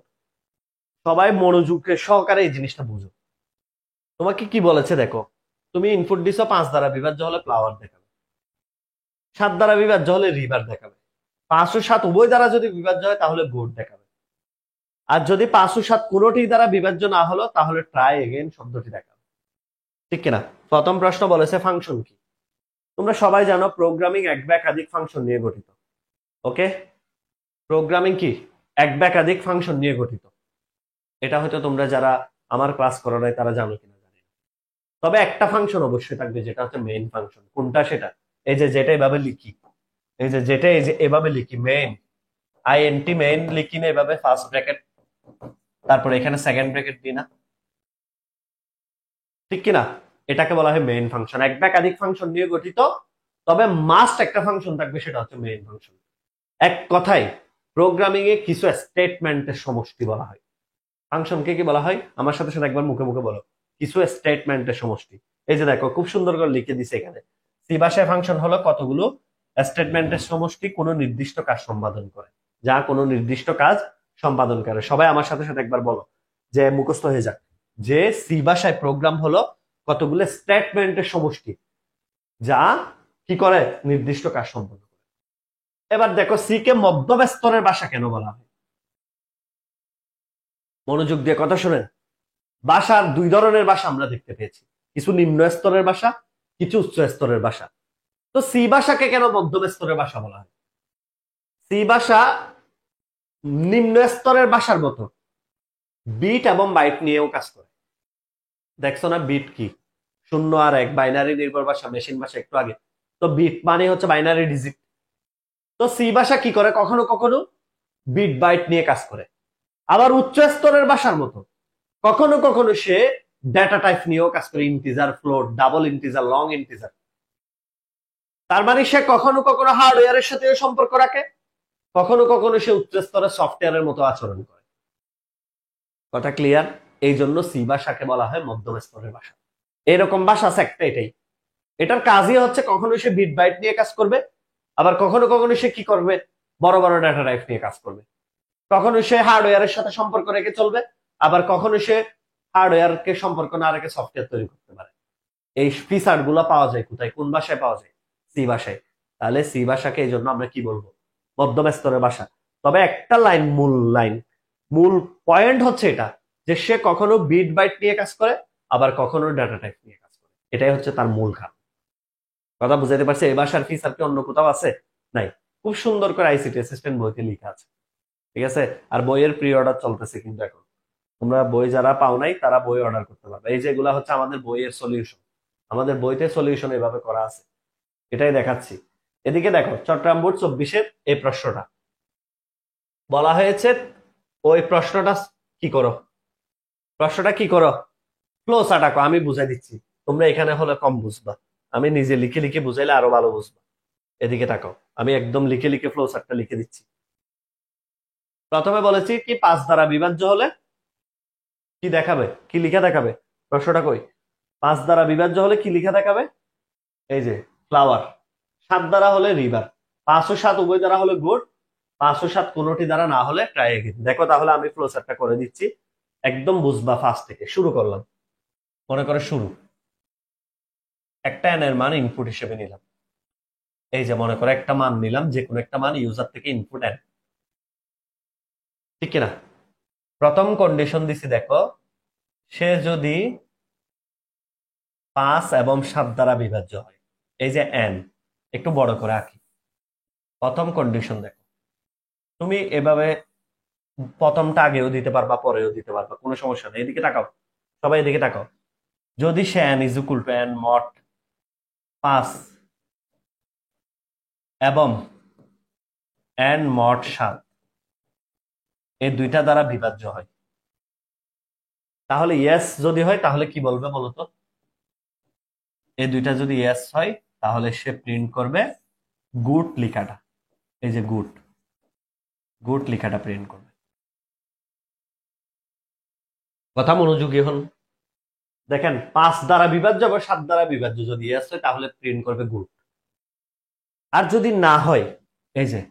সবাই মনোযোগের সহকারে এই জিনিসটা বুঝো। তোমাকে কি বলেছে দেখো, তুমি ইনপুট দিছো 5 দ্বারা বিভাজ্য হলে ফ্লাওয়ার দেখাবে, 7 দ্বারা বিভাজ্য হলে রিভার দেখাবে, 5 ও 7 উভয় দ্বারা যদি বিভাজ্য হয় তাহলে গোট দেখাবে। আর যদি 5 ও 7 কোনোটি দ্বারা বিভাজ্য না হলো তাহলে ট্রাই এগেইন শব্দটি দেখাবে, ঠিক কিনা? প্রথম প্রশ্ন বলেছে ফাংশন কি। তোমরা সবাই জানো প্রোগ্রামিং এক বা একাধিক ফাংশন নিয়ে গঠিত। ওকে, প্রোগ্রামিং কি এক বা একাধিক ফাংশন নিয়ে গঠিত। এটা হয়তো তোমরা যারা আমার ক্লাস করো নাই তারা জানো কিনা জানি না। তবে একটা ফাংশন অবশ্যই থাকবে যেটা হচ্ছে মেইন ফাংশন। কোনটা সেটা? এই যে যেটা এভাবে লিখি, এই যে যেটা এই যে এভাবে লিখি মেইন, আইএনটি মেইন লিখি না এভাবে ফার্স্ট ব্র্যাকেট, তারপরে এখানে সেকেন্ড ব্র্যাকেট দিই না, ঠিক কিনা? এটাকে বলা হয় মেইন ফাংশন। এক বা একাধিক ফাংশন নিয়ে গঠিত, তবে মাস্ট একটা ফাংশন থাকবে, সেটা হচ্ছে মেইন ফাংশন। এক কথায় প্রোগ্রামিং এ কিছু স্টেটমেন্টের সমষ্টি বলা হয়। ফাংশনকে কি বলা হয়? আমার সাথে সাথে একবার মুখে মুখে বলো, কিছু স্টেটমেন্টের সমষ্টি। এই যে দেখো খুব সুন্দর করে লিখে দিছে এখানে, সি ভাষায় ফাংশন হলো কতগুলো স্টেটমেন্টের সমষ্টি কোনো নির্দিষ্ট কাজ সম্পাদন করে, যা কোনো নির্দিষ্ট কাজ সম্পাদন করে। সবাই আমার সাথে সাথে একবার বলো, যে মুখস্থ হয়ে যাক, যে সি ভাষায় প্রোগ্রাম হলো কতগুলো স্টেটমেন্টের সমষ্টি, যা কি করে নির্দিষ্ট কাজ সম্পাদন করে। এবার দেখো সি কে মধ্যম স্তরের ভাষা কেন বলা হয়? মনোযোগ দিয়ে কথা শুনেন। ভাষার দুই ধরনের ভাষা আমরা দেখতে পেয়েছি, কিছু নিম্ন স্তরের ভাষা, কিছু উচ্চ স্তরের ভাষা। তো সি ভাষাকে কেন মধ্যম স্তরের ভাষা বলা হয়? সি ভাষা নিম্ন স্তরের ভাষার মতো বিট এবং বাইট নিয়েও কাজ করে। দেখছো না বিট কি? 0 আর 1, বাইনারি নির্ভর ভাষা, মেশিন ভাষা একটু আগে। তো বিট মানে হচ্ছে বাইনারি ডিজিট। তো সি ভাষা কি করে? কখনো কখনো বিট বাইট নিয়ে কাজ করে। আবার উচ্চ স্তরের ভাষার মতো কখনো কখনো সে ডেটা টাইপ নিয়েও কাজ করে, integer, float, double integer, long integer. তার মানে সে কখনো কখনো হার্ডওয়্যারের সাথেও সম্পর্ক রাখে, কখনো কখনো সে উচ্চ স্তরের সফটওয়্যারের মতো আচরণ করে। কথা ক্লিয়ার? এই জন্য সি ভাষাকে বলা হয় মধ্যম স্তরের ভাষা। এরকম ভাষা আছে একটা, এটাই। এটার কাজই হচ্ছে কখনো সে বিট বাইট নিয়ে কাজ করবে, আবার কখনো কখনো সে কি করবে? বড় বড় ডেটা টাইপ নিয়ে কাজ করবে। কখনো সে হার্ডওয়্যারের সাথে সম্পর্ক রেখে চলবে, আবার কখনো সে হার্ডওয়্যারকে সম্পর্ক না রেখে সফটওয়্যার তৈরি করতে পারে। এই ফিচার গুলো পাওয়া যায় কোথায়? কোন ভাষায় পাওয়া যায়? সি ভাষায়। তাহলে সি ভাষাকে এই জন্য আমরা কি বলবো? মধ্যম স্তরের ভাষা। তবে একটা লাইন, মূল পয়েন্ট হচ্ছে এটা, যে সে কখনো বিট বাইট নিয়ে কাজ করে, আবার কখনো ডাটা টাইপ নিয়ে কাজ করে। এটাই হচ্ছে তার মূল কাজ। কথা বুঝাইতে পারছে? এই ভাষার ফিচার কি অন্য কোথাও আছে? নাই। খুব সুন্দর করে আইসিটি অ্যাসিস্ট্যান্ট বইতে লেখা আছে, ঠিক আছে? আর বইয়ের প্রি অর্ডার চলতেছে কিন্তু এখন। তোমরা বই যারা পাও নাই তারা বই অর্ডার করতে পারবে। এই যেগুলা হচ্ছে আমাদের বইয়ের সলিউশন, আমাদের বইতে সলিউশন এভাবে করা আছে, এটাই দেখাচ্ছি। এদিকে দেখো, চট্টগ্রাম বোর্ড 24-এর এই প্রশ্নটা বলা হয়েছে, ওই প্রশ্নটা কি করো, প্রশ্নটা কি করো, ফ্লো চার্ট আঁকো। আমি বুঝাই দিচ্ছি, তোমরা এখানে হলে কম বুঝবা, আমি নিজে লিখে লিখে বুঝাইলে আরো ভালো বুঝবা। এদিকে তাকাও, আমি একদম লিখে লিখে ফ্লো চার্টটা লিখে দিচ্ছি। প্রথমে বলেছি কি 5 দ্বারা বিভাজ্য হলে কি দেখাবে, কি লিখা দেখাবে? প্রশ্নটা কই? 5 দ্বারা বিভাজ্য হলে কি লিখা দেখাবে? এই যে ফ্লাওয়ার। 7 দ্বারা হলে রিভার। 5 ও 7 উভয় দ্বারা হলে গুড। 5 ও 7 কোনোটি দ্বারা না হলে ট্রাই এগেইন। দেখো তাহলে আমি ফ্লো চার্টটা করে দিচ্ছি, একদম বুঝবা। ফার্স্ট থেকে শুরু করলাম, মনে করে শুরু। একটা এন এর মান ইনপুট হিসেবে নিলাম। এই যে মনে করে একটা মান নিলাম, যে কোনো একটা মান ইউজার থেকে ইনপুট এন, ঠিক কিনা? প্রথম কন্ডিশন দিছি, দেখো সে যদি 5 এবং 7 দ্বারা বিভাজ্য হয়। এই যে এন, একটু বড় করে আঁকি। প্রথম কন্ডিশন দেখো, তুমি এভাবে প্রথমটা আগেও দিতে পারবা, পরেও দিতে পারবা, কোনো সমস্যা নেই। এদিকে তাকাও, সবাই এদিকে তাকাও। যদি সে N is equal to N mod 5 এবং এন মড 7 এই দুইটা দ্বারা বিভাজ্য হয়, তাহলে ইয়েস যদি হয় তাহলে কি বলবে বলতো? এই দুইটা যদি ইয়েস হয় তাহলে সে প্রিন্ট করবে গুড লেখাটা। এই যে গুড, গুড লেখাটা প্রিন্ট করবে। কথা মনোযোগী হন। দেখেন 5 দ্বারা বিভাজ্য বা 7 দ্বারা বিভাজ্য যদি ইয়েস হয় তাহলে প্রিন্ট করবে গুড। আর যদি না হয়, এই যে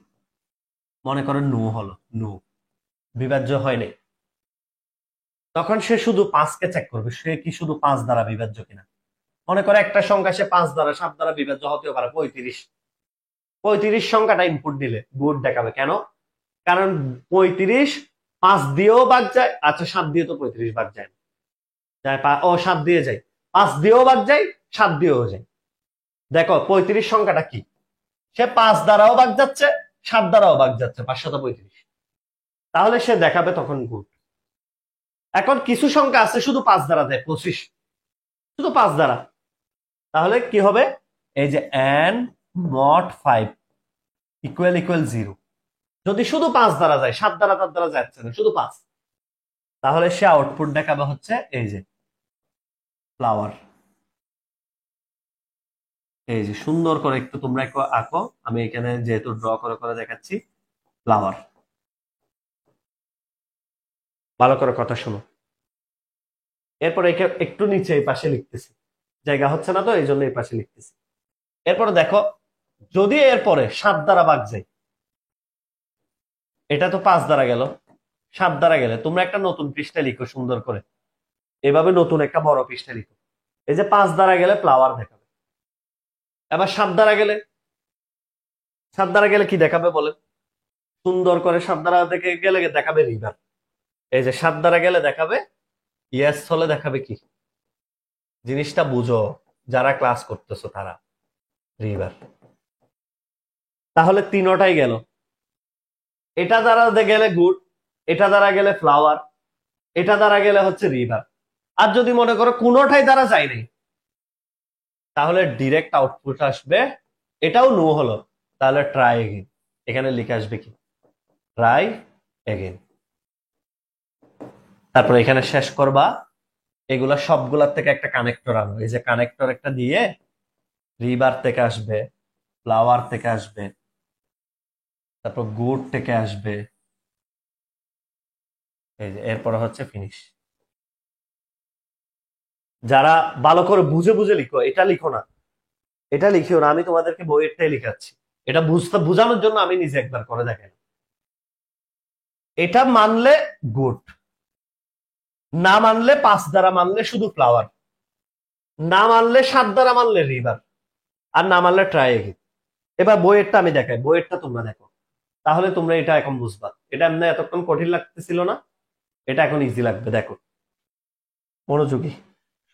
মনে করেন নো হলো, নো, বিভাজ্য হয় নাই, তখন সে শুধু 5 কে চেক করবে, সে কি শুধু 5 দ্বারা বিভাজ্য কিনা। মনে করে একটা সংখ্যা সে 5 দ্বারা 7 দ্বারা বিভাজ্য হতেও পারে, 35। 35 সংখ্যাটা ইনপুট দিলে গুড দেখাবে। কেন? কারণ 35 5 দিয়েও ভাগ যায়, আচ্ছা 7 দিয়ে তো 35 ভাগ যায় না, যায় ও 7 দিয়ে যায়, 5 দিয়েও ভাগ যায়, 7 দিয়েও যায়। দেখো 35 সংখ্যাটা কি, সে 5 দ্বারাও ভাগ যাচ্ছে, 7 দ্বারাও ভাগ যাচ্ছে, 535। তাহলে সে দেখাবে তখন গুড। এখন কিছু সংখ্যা আছে শুধু 5 দ্বারা যায়, 25, শুধু 5 দ্বারা, তাহলে কি হবে? এই যে এন মড 5 ইকুয়াল ইকুয়াল 0, যদি শুধু 5 দ্বারা যায়, 7 দ্বারা তার দ্বারা যাচ্ছে না, শুধু 5, তাহলে সে আউটপুট দেখাবে হচ্ছে এই যে ফ্লাওয়ার। এই যে সুন্দর করে একটু তোমরা একটু আঁকো, আমি এখানে যেহেতু ড্র করে করে দেখাচ্ছি ফ্লাওয়ার। ভালো করে কথা শোনো। এরপরে একটু নিচে এই পাশে লিখতেছি, জায়গা হচ্ছে না তো এই জন্য এই পাশে লিখতেছি। এরপরে দেখো, যদি এরপরে 7 দ্বারা ভাগ যায়, এটা তো 5 দ্বারা গেল, 7 দ্বারা গেলে তোমরা একটা নতুন পৃষ্ঠা লিখো সুন্দর করে, এভাবে নতুন একটা বড় পৃষ্ঠা লিখো। এই যে 5 দ্বারা গেলে ফ্লাওয়ার দেখাবে। এবার 7 দ্বারা গেলে, 7 দ্বারা গেলে কি দেখাবে বলে, সুন্দর করে 7 দ্বারা দেখে গেলে দেখাবে রিভার। এই যে 7 দ্বারা গেলে দেখাবে, ইয়েস হলে দেখাবে কি, জিনিসটা বুঝো যারা ক্লাস করতেছো তারা, রিভার। তাহলে তিনটাই গেল, এটা দ্বারা গেলে গুড, এটা দ্বারা গেলে ফ্লাওয়ার, এটা দ্বারা গেলে হচ্ছে রিভার। আর যদি মনে করো কোনোটাই দ্বারা যায় নাই, তাহলে ডিরেক্ট আউটপুট আসবে, এটাও নো হলো, তাহলে ট্রাই এগেন। এখানে লিখে আসবে কি, ট্রাই এগেন। তারপর এখানে শেষ করবা, এগুলা সবগুলার থেকে একটা কানেক্টর আনো। এই যে কানেক্টর একটা দিয়ে, রিভার থেকে আসবে, ফ্লাওয়ার থেকে আসবে, তারপর গুড থেকে আসবে, এই যে এরপর হচ্ছে ফিনিশ। যারা ভালো করে বুঝে বুঝে লিখো, এটা লিখো না, এটা লিখিও না, আমি তোমাদেরকে বইয়েরটাই লিখাচ্ছি। এটা বুঝানোর জন্য আমি নিজে একবার করে দেখাই। এটা মানলে গুড, না মানলে 5 দ্বারা মানলে শুধু ফ্লাওয়ার, না মানলে 7 দ্বারা মানলে রিভার, আর না মানলে ট্রাই এগেন। এবার বইয়েরটা আমি দেখাই, বইয়েরটা তোমরা দেখো, তাহলে তোমরা এটা এখন বুঝবা। এটা এমনি এতক্ষণ কঠিন লাগতেছিল না, এটা এখন ইজি লাগবে। দেখো, মনোযোগী,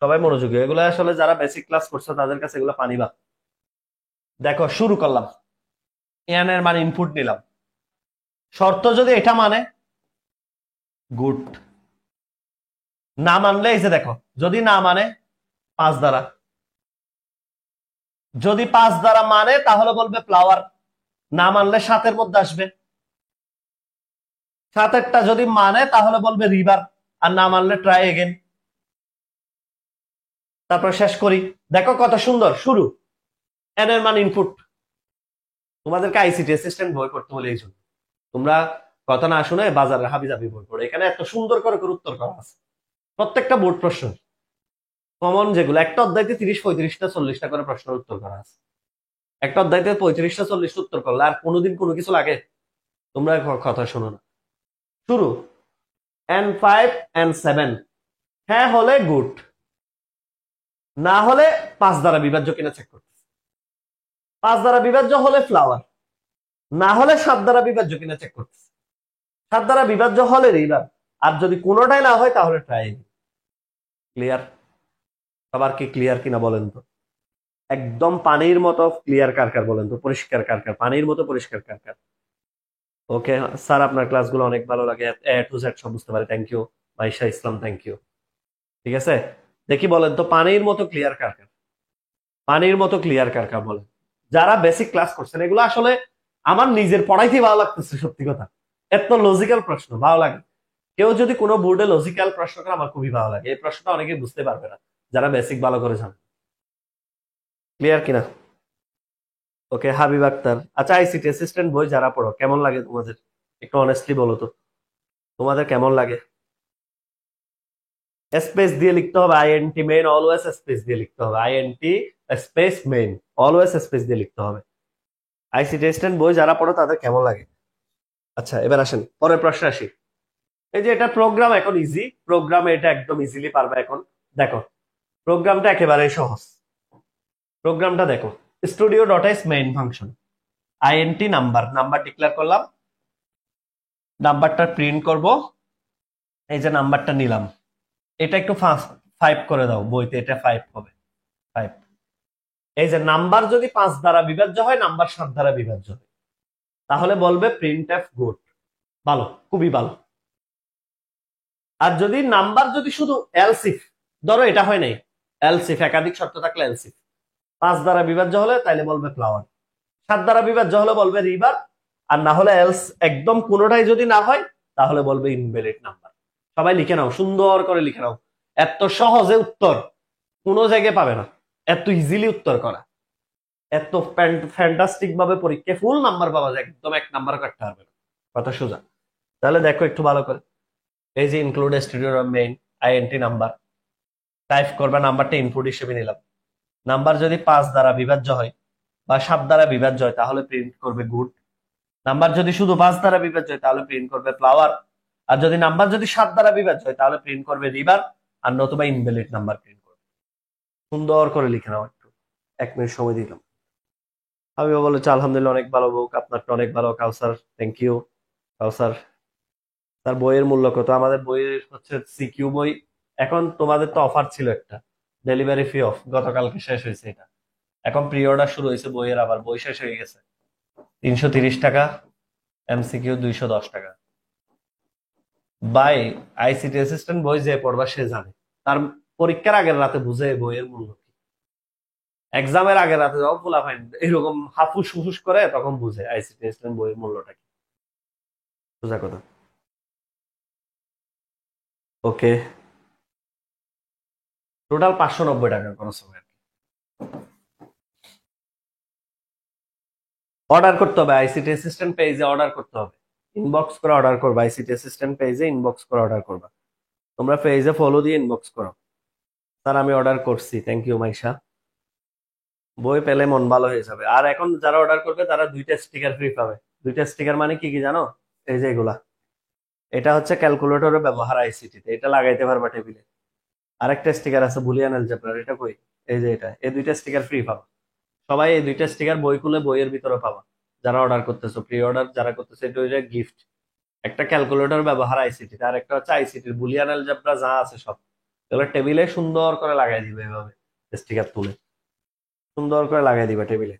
সবাই মনোযোগী, এগুলো আসলে যারা বেসিক ক্লাস করছে তাদের কাছে এগুলো পানি ভাত। দেখো শুরু করলাম, এন এর মান ইনপুট নিলাম, শর্ত যদি এটা মানে গুড, না মানলে এই যে দেখো, যদি না মানে 5 দ্বারা, যদি 5 দ্বারা মানে তাহলে বলবে ফ্লাওয়ার, না মানলে 7 মধ্যে আসবে, 7 যদি মানে তাহলে বলবে রিভার, আর না মানলে ট্রাই এগেন। তারপর শেষ করি, দেখো কত সুন্দর শুরু, এন এর মান ইনপুট। তোমাদেরকে আইসিটি অ্যাসিস্ট্যান্ট বই পড়তে বলে এই জন্য, তোমরা কথা না শুনে বাজারে হাবি জাবি বই পড়ো, এখানে এত সুন্দর করে করে উত্তর করা আছে, প্রত্যেকটা বোর্ড প্রশ্ন কমন, যেগুলো একটা অধ্যায়তে 30, 35টা, 40টা করে প্রশ্নের উত্তর করা আছে। একটা অধ্যায়তে 35টা 40টা উত্তর করলে আর কোনোদিন কোনো কিছু লাগে? তোমরা কথা শোনো না। শুরু, N5 N7, হ্যাঁ হলে গুড, না হলে 5 দ্বারা বিভাজ্য কিনা চেক করতে, 5 দ্বারা বিভাজ্য হলে ফ্লাওয়ার, না হলে 7 দ্বারা বিভাজ্য কিনা চেক করতে, 7 দ্বারা বিভাজ্য হলে রিভার, আর যদি কোনোটাই না হয় তাহলে ট্রাই। ক্লিয়ার? সবার কি ক্লিয়ার কিনা বলেন তো? একদম পানির মতো ক্লিয়ার কার কার বলেন তো, পরিষ্কার কার কার, পানির মতো পরিষ্কার কার কার? ওকে স্যার, আপনার ক্লাসগুলো অনেক ভালো লাগে, এ টু জেড সব বুঝতে পারে, thank you. Maisha Islam, thank you. ঠিক আছে, দেখি বলেন তো পানির মতো ক্লিয়ার কার কার, পানির মতো ক্লিয়ার কার কার বলেন। যারা বেসিক ক্লাস করছেন, এগুলো আসলে আমার নিজের পড়াইতেই ভালো লাগতেছে, সত্যি কথা। এত লজিক্যাল প্রশ্ন ভালো লাগে, কেউ যদি কোনো বোর্ডে লজিক্যাল প্রশ্ন করে আমার খুবই ভালো লাগে। এই প্রশ্নটা অনেকে বুঝতে পারবে না যারা বেসিক ভালো করে জানে। ক্লিয়ার কিনা? ওকে, হাবিব আক্তার। আচ্ছা, আইসিটি অ্যাসিস্ট্যান্ট বই যারা পড়ো, কেমন লাগে তোমাদের? একটু অনেস্টলি বলো তো, তোমাদের কেমন লাগে? স্পেস দিয়ে লিখতে হবে, আইএনটি মেইন, অলওয়েজ স্পেস দিয়ে লিখতে হবে, int space main, always space দিয়ে লিখতে হবে। আইসিটি অ্যাসিস্ট্যান্ট বই যারা পড়ো তাদের কেমন লাগে? আচ্ছা, এবার আসেন পরের প্রশ্নে আসি। এই যে এটা প্রোগ্রাম, এখন ইজি, প্রোগ্রামে এটা একদম ইজিলি পারবে এখন। দেখো, প্রোগ্রামটা একেবারেই সহজ। প্রোগ্রামটা দেখো, studio dot S main function, int number, number declare করলাম, নাম্বারটা প্রিন্ট করব। এই যে নাম্বারটা নিলাম, এটা একটু 5 করে দাও, বইতে এটা 5 হবে, 5। এই যে নাম্বার যদি 5 দ্বারা বিভাজ্য হয়, নাম্বার 7 দ্বারা বিভাজ্য হয়, তাহলে বলবে প্রিন্ট এফ গুড, ভালো, খুবই ভালো। আর যদি নাম্বার যদি শুধু এলসিফ, ধরো এটা হয় নাই, এলসিফ একাধিক শর্ত থাকলে এলসিফ, 5 দ্বারা বিভাজ্য হলে তাইলে বলবে ফ্লাওয়ার, 7 দ্বারা বিভাজ্য হলে বলবে রিভার, আর না হলে এলস একদম কোনোটাই যদি না হয় তাহলে বলবে ইনভ্যালিড নাম্বার। সবাই লিখে নাও, সুন্দর করে লিখে নাও। এত সহজে উত্তর কোনো জায়গায় পাবে না, এত ইজিলি উত্তর করা, এত ফ্যান্টাস্টিক ভাবে পরীক্ষায় ফুল নাম্বার পাওয়া যায়, একদম 1 নাম্বার কাটতে পারবে না, কথা সোজা। তাহলে দেখো একটু ভালো করে, এই যে include studio main int number type করবে, নাম্বারটা ইনপুট হিসেবে নিলাম। নাম্বার যদি 5 দ্বারা বিভাজ্য হয় বা 7 দ্বারা বিভাজ্য হয় তাহলে প্রিন্ট করবে গুড। নাম্বার যদি শুধু 5 দ্বারা বিভাজ্য হয় তাহলে প্রিন্ট করবে ফ্লাওয়ার। আর যদি নাম্বার যদি 7 দ্বারা বিভাজ্য হয় তাহলে প্রিন্ট করবে রিভার, আর নতুবা ইনভ্যালিড নাম্বার প্রিন্ট করবে। সুন্দর করে লিখে নাও একটু, 1 মিনিট সময় দিলাম। আমি বলেছি আলহামদুলিল্লাহ, অনেক ভালো বুক, আপনারটা অনেক ভালো কাউসার, থ্যাংক ইউ কাউসার। তার বইয়ের মূল্য কত? আমাদের বইয়ের হচ্ছে সিকিউ বই, এখন তোমাদের তো অফার ছিল একটা, ডেলিভারি ফি অফ, গতকালকে শেষ হয়েছে এটা। এখন প্রি অর্ডার শুরু হয়েছে বইয়ের, আবার বই শেষ হয়ে গেছে। 330 টাকা, এমসিকিউ 210 টাকা। বাই আইসিটি অ্যাসিস্ট্যান্ট বই যে পড়বা সে জানে, তার পরীক্ষার আগের রাতে বুঝে বইয়ের মূল্য কি। এক্সামের আগের রাতে যখন ফুলাফাইন এরকম হাফুস ফুসুস করে তখন বুঝে আইসিটি অ্যাসিস্ট্যান্ট বইয়ের মূল্যটা কি, সোজা কথা। ওকে, টোটাল 590 টাকা খরচ হবে। অর্ডার করতে হবে আইসিটি অ্যাসিস্ট্যান্ট পেজে, অর্ডার করতে হবে, ইনবক্স করে অর্ডার করবা, আইসিটি অ্যাসিস্ট্যান্ট পেজে ইনবক্স করে অর্ডার করবা। তোমরা পেজে ফলো দিয়ে ইনবক্স করো, স্যার আমি অর্ডার করছি, থ্যাংক ইউ মাইশা। বই পেলে মন ভালো হয়ে যাবে। আর এখন যারা অর্ডার করবে তারা 2টা স্টিকার ফ্রি পাবে। 2টা স্টিকার মানে কি কি জানো? এই যে এগুলা, এটা হচ্ছে ক্যালকুলেটরের ব্যবহার আইসিটি তে, এটা লাগাইতে পারবা টেবিলে। আরেকটা স্টিকার আছে বুলিয়ান অ্যালজেব্রার, এটা কই? এই যে এটা, এই 2টা স্টিকার ফ্রি পাবা। সবাই এই 2টা স্টিকার বই খুলে বইয়ের ভিতরে পাবা। যারা অর্ডার করতেছো, প্রি অর্ডার যারা করতেছো, এটা হচ্ছে গিফট। একটা ক্যালকুলেটর ব্যবহার আইসিটি, আর একটা হচ্ছে আইসিটির বুলিয়ান অ্যালজেব্রা যা আছে সব, এগুলো টেবিলে সুন্দর করে লাগাই দিবে এভাবে, স্টিকার তুলে সুন্দর করে লাগাই দিবে টেবিলে।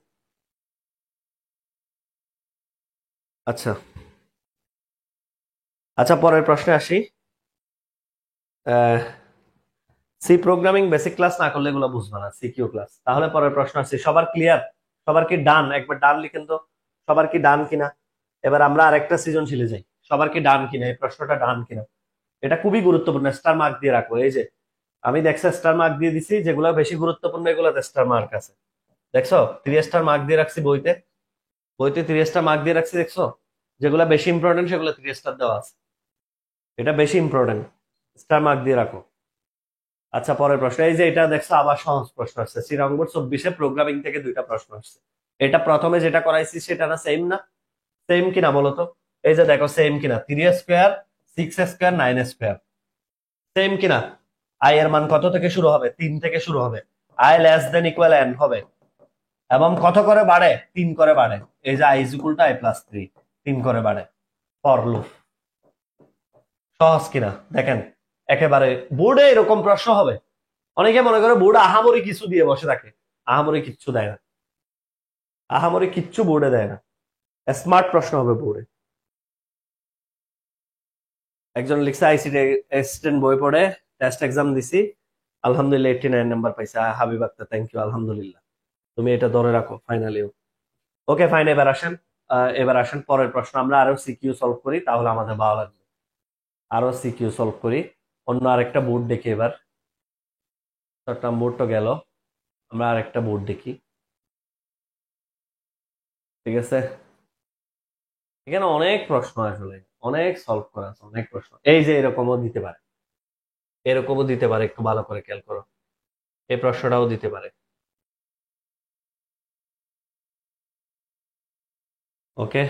আচ্ছা আচ্ছা, পরের প্রশ্নে আসি। সি প্রোগ্রামিং বেসিক ক্লাস না করলে এগুলো বুঝবা না, সিকিউ ক্লাস। তাহলে পরের প্রশ্ন আসছে, সবার ক্লিয়ার? সবার কি ডান? একবার ডান লিখেন তো, সবার কি ডান কিনা। এবার আমরা আরেকটা সৃজনশীলে যাই, সবার কি ডান কিনা, এই প্রশ্নটা ডান কিনা। এটা খুবই গুরুত্বপূর্ণ, স্টার মার্ক দিয়ে রাখো। এই যে আমি দেখছো স্টার মার্ক দিয়ে দিছি, যেগুলো বেশি গুরুত্বপূর্ণ এগুলোতে স্টার মার্ক আছে। দেখছো 3 স্টার মার্ক দিয়ে রাখছি বইতে, বইতে 3 স্টার মার্ক দিয়ে রাখছি, দেখছো? যেগুলো বেশি ইম্পর্টেন্ট সেগুলো 3 স্টার দেওয়া আছে, এটা বেশি ইম্পর্টেন্ট, স্টার মার্ক দিয়ে রাখো। আচ্ছা, পরের প্রশ্ন, এই যে এটা দেখছো আবার সহজ প্রশ্ন আসছে, শ্রীরঙ্গ 24-এ প্রোগ্রামিং থেকে 2টা প্রশ্ন আসছে। এটা প্রথমে যেটা করাইছি সেটা না সেম না? সেম কিনা বলো তো? এই যে দেখো সেম কিনা, 3 স্কোয়ার 6 স্কোয়ার 9 স্কোয়ার, সেম কিনা? আই এর মান কত থেকে শুরু হবে? 3 থেকে শুরু হবে। I less than equal N হবে, এবং কত করে বাড়ে? 3 করে বাড়ে। এই যে I is equal two i+3, 3 করে বাড়ে। For loop. সহজ কিনা দেখেন, একেবারে বোর্ডে এরকম প্রশ্ন হবে। অনেকে মনে করে বোর্ড আহামরি কিছু দিয়ে বসে থাকে, আহামরি কিচ্ছু দেয় না, আহামরি কিচ্ছু বোর্ডে দেয় না, স্মার্ট প্রশ্ন হবে বোর্ডে। একজন লিখছে আইসিটি অ্যাসিস্ট্যান্ট বই পড়ে টেস্ট এক্সাম দিছি, আলহামদুলিল্লাহ 89 নাম্বার পাইছে। হাবিব আক্তার, থ্যাংক ইউ, আলহামদুলিল্লাহ। তুমি এটা ধরে রাখো ফাইনালিও। ওকে ফাইন, এবার আসেন। এবার আসেন পরের প্রশ্ন, আমরা আরো সিকিউ সলভ করি, তাহলে আমাদের ভালো লাগবে। আরো সিকিউ সলভ করি, অন্য আরেকটা বোর্ড দেখি এবার। চট্টগ্রাম বোর্ড তো গেল, আমরা আরেকটা বোর্ড দেখি, ঠিক আছে? এখানে অনেক প্রশ্ন, আসলে অনেক সলভ করা আছে, অনেক প্রশ্ন। এই যে এরকমও দিতে পারে, এরকমও দিতে পারে, একটু ভালো করে খেয়াল করো, এই প্রশ্নটাও দিতে পারে। ওকে,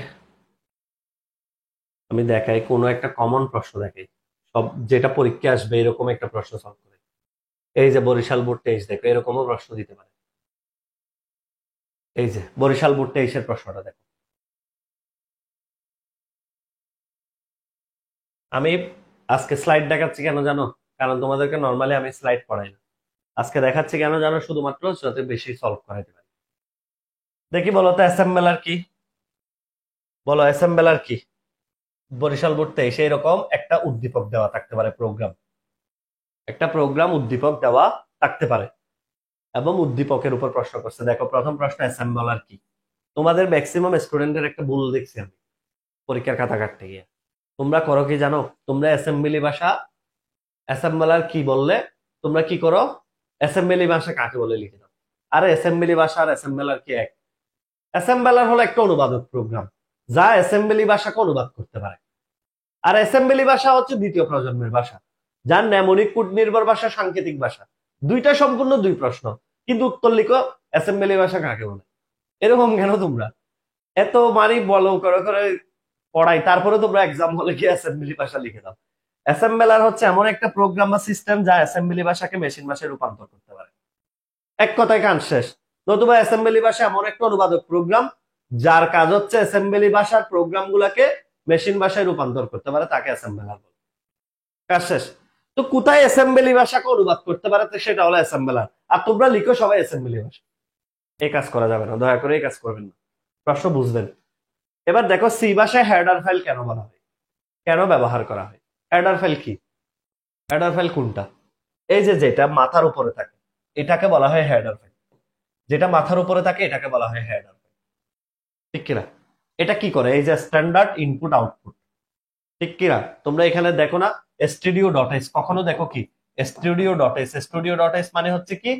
আমি দেখাই কোনো একটা কমন প্রশ্ন দেখাই, সব যেটা পরীক্ষা আসবে এরকম একটা প্রশ্ন সলভ করে। এই যে বরিশাল বোর্ড 23, দেখো এরকমও প্রশ্ন দিতে পারে। এই যে বরিশাল বোর্ড 23-এর প্রশ্নটা দেখো। আমি আজকে স্লাইড দেখাচ্ছি কেন জানো? কারণ তোমাদেরকে নর্মালি আমি স্লাইড পড়াই না, আজকে দেখাচ্ছি কেন জানো? শুধুমাত্র যাতে বেশি সলভ করাইতে পারি। দেখি বলো তো অ্যাসেম্বলার কি? বলো অ্যাসেম্বলার কি? বরিশাল বোর্ড 23 এরকম একটা উদ্দীপক দেওয়া থাকতে পারে, প্রোগ্রাম, একটা প্রোগ্রাম উদ্দীপক দেওয়া থাকতে পারে, এবং উদ্দীপকের উপর প্রশ্ন করছে। দেখো প্রথম প্রশ্ন অ্যাসেম্বলার কি? তোমাদের ম্যাক্সিমাম স্টুডেন্টের একটা ভুল দেখছি আমি, পরীক্ষার খাতা কাটতে গিয়ে। তোমরা করো কি জানো? তোমরা অ্যাসেম্বলি ভাষা, অ্যাসেম্বলার কি বললে তোমরা কি করো? অ্যাসেম্বলি ভাষা কাকে বলে লিখে দাও। আরে অ্যাসেম্বলি ভাষা আর অ্যাসেম্বলার কি এক? অ্যাসেম্বলার হলো একটা অনুবাদক প্রোগ্রাম যা অ্যাসেম্বলি ভাষাকে অনুবাদ করতে পারে। আর অ্যাসেম্বলি ভাষা হচ্ছে দ্বিতীয় প্রজন্মের ভাষা, যার নেমনিক কোড নির্ভর ভাষা, সাংকেতিক ভাষা। দুইটা সম্পূর্ণ দুই প্রশ্ন, কিন্তু উত্তর লিখো অ্যাসেম্বলি ভাষা কাকে বলে। এরকম কেন তোমরা এত মানি বলো করে করে পড়াই, তারপরে তোমরা এক্সাম হলে গিয়ে অ্যাসেম্বলি ভাষা লিখে দাও? অ্যাসেম্বলার হচ্ছে এমন একটা প্রোগ্রাম বা সিস্টেম যা অ্যাসেম্বলি ভাষাকে মেশিন ভাষায় রূপান্তর করতে পারে। এক কথায় কান শেষ। নতুবা অ্যাসেম্বলি ভাষা এমন একটা অনুবাদক প্রোগ্রাম যার কাজ হচ্ছে অ্যাসেম্বলি ভাষার প্রোগ্রাম গুলাকে মেশিন ভাষায় রূপান্তর করতে পারে, তাকে অ্যাসেম্বলার বলে। কাজ শেষ। তো কোথায় অ্যাসেম্বলি ভাষাকে অনুবাদ করতে পারে তো সেটা হলো অ্যাসেম্বলার, আর তোমরা লিখো সবাই অ্যাসেম্বলি ভাষা। এই কাজ করা যাবে না, দয়া করে এই কাজ করবেন না। প্রশ্ন বুঝবেন। এবার দেখো সি ভাষায় হেডার ফাইল কেন বলা হয়, কেন ব্যবহার করা হয়? হেডার ফাইল কি? হেডার ফাইল কোনটা? এই যে যেটা মাথার উপরে থাকে এটাকে বলা হয় হেডার ফাইল। যেটা মাথার উপরে থাকে এটাকে বলা হয় হেডার ফাইল, ঠিক কিনা? এটা কি করে? এই যে স্ট্যান্ডার্ড ইনপুট আউটপুট, ঠিক কিনা? তোমরা এখানে দেখো না স্টুডিও ডট এস, কখনো দেখো কি studio dot S? Studio dot S মানে হচ্ছে কি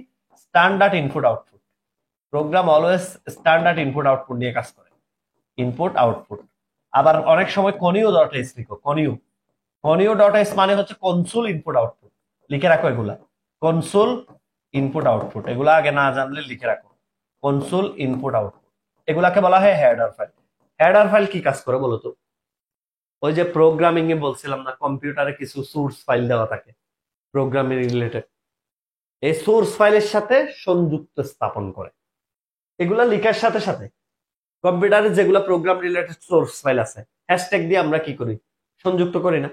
standard input output. Program always standard input output নিয়ে কাজ করে, ইনপুট আউটপুট। আবার অনেক সময় কনিও ডট এস লিখো, কনিও। কনিও ডট এস মানে হচ্ছে কনসোল ইনপুট আউটপুট। লিখে রাখো এগুলা, কনসোল ইনপুট আউটপুট, এগুলা আগে না জানলে লিখে রাখো। কনসোল ইনপুট আউটপুট, এগুলাকে বলা হয় হেডার ফাইল। হেডার ফাইল কি কাজ করে বলো তো? ওই যে প্রোগ্রামিং এ বলছিলাম না, কম্পিউটারে কিছু সোর্স ফাইল দেওয়া থাকে প্রোগ্রামিং রিলেটেড, এই সোর্স ফাইলের সাথে সংযুক্ত স্থাপন করে। এগুলা লিখার সাথে সাথে কম্পিউটারে যেগুলো প্রোগ্রাম রিলেটেড সোর্স ফাইল আছে, হ্যাশট্যাগ দিয়ে আমরা কি করি? সংযুক্ত করি না?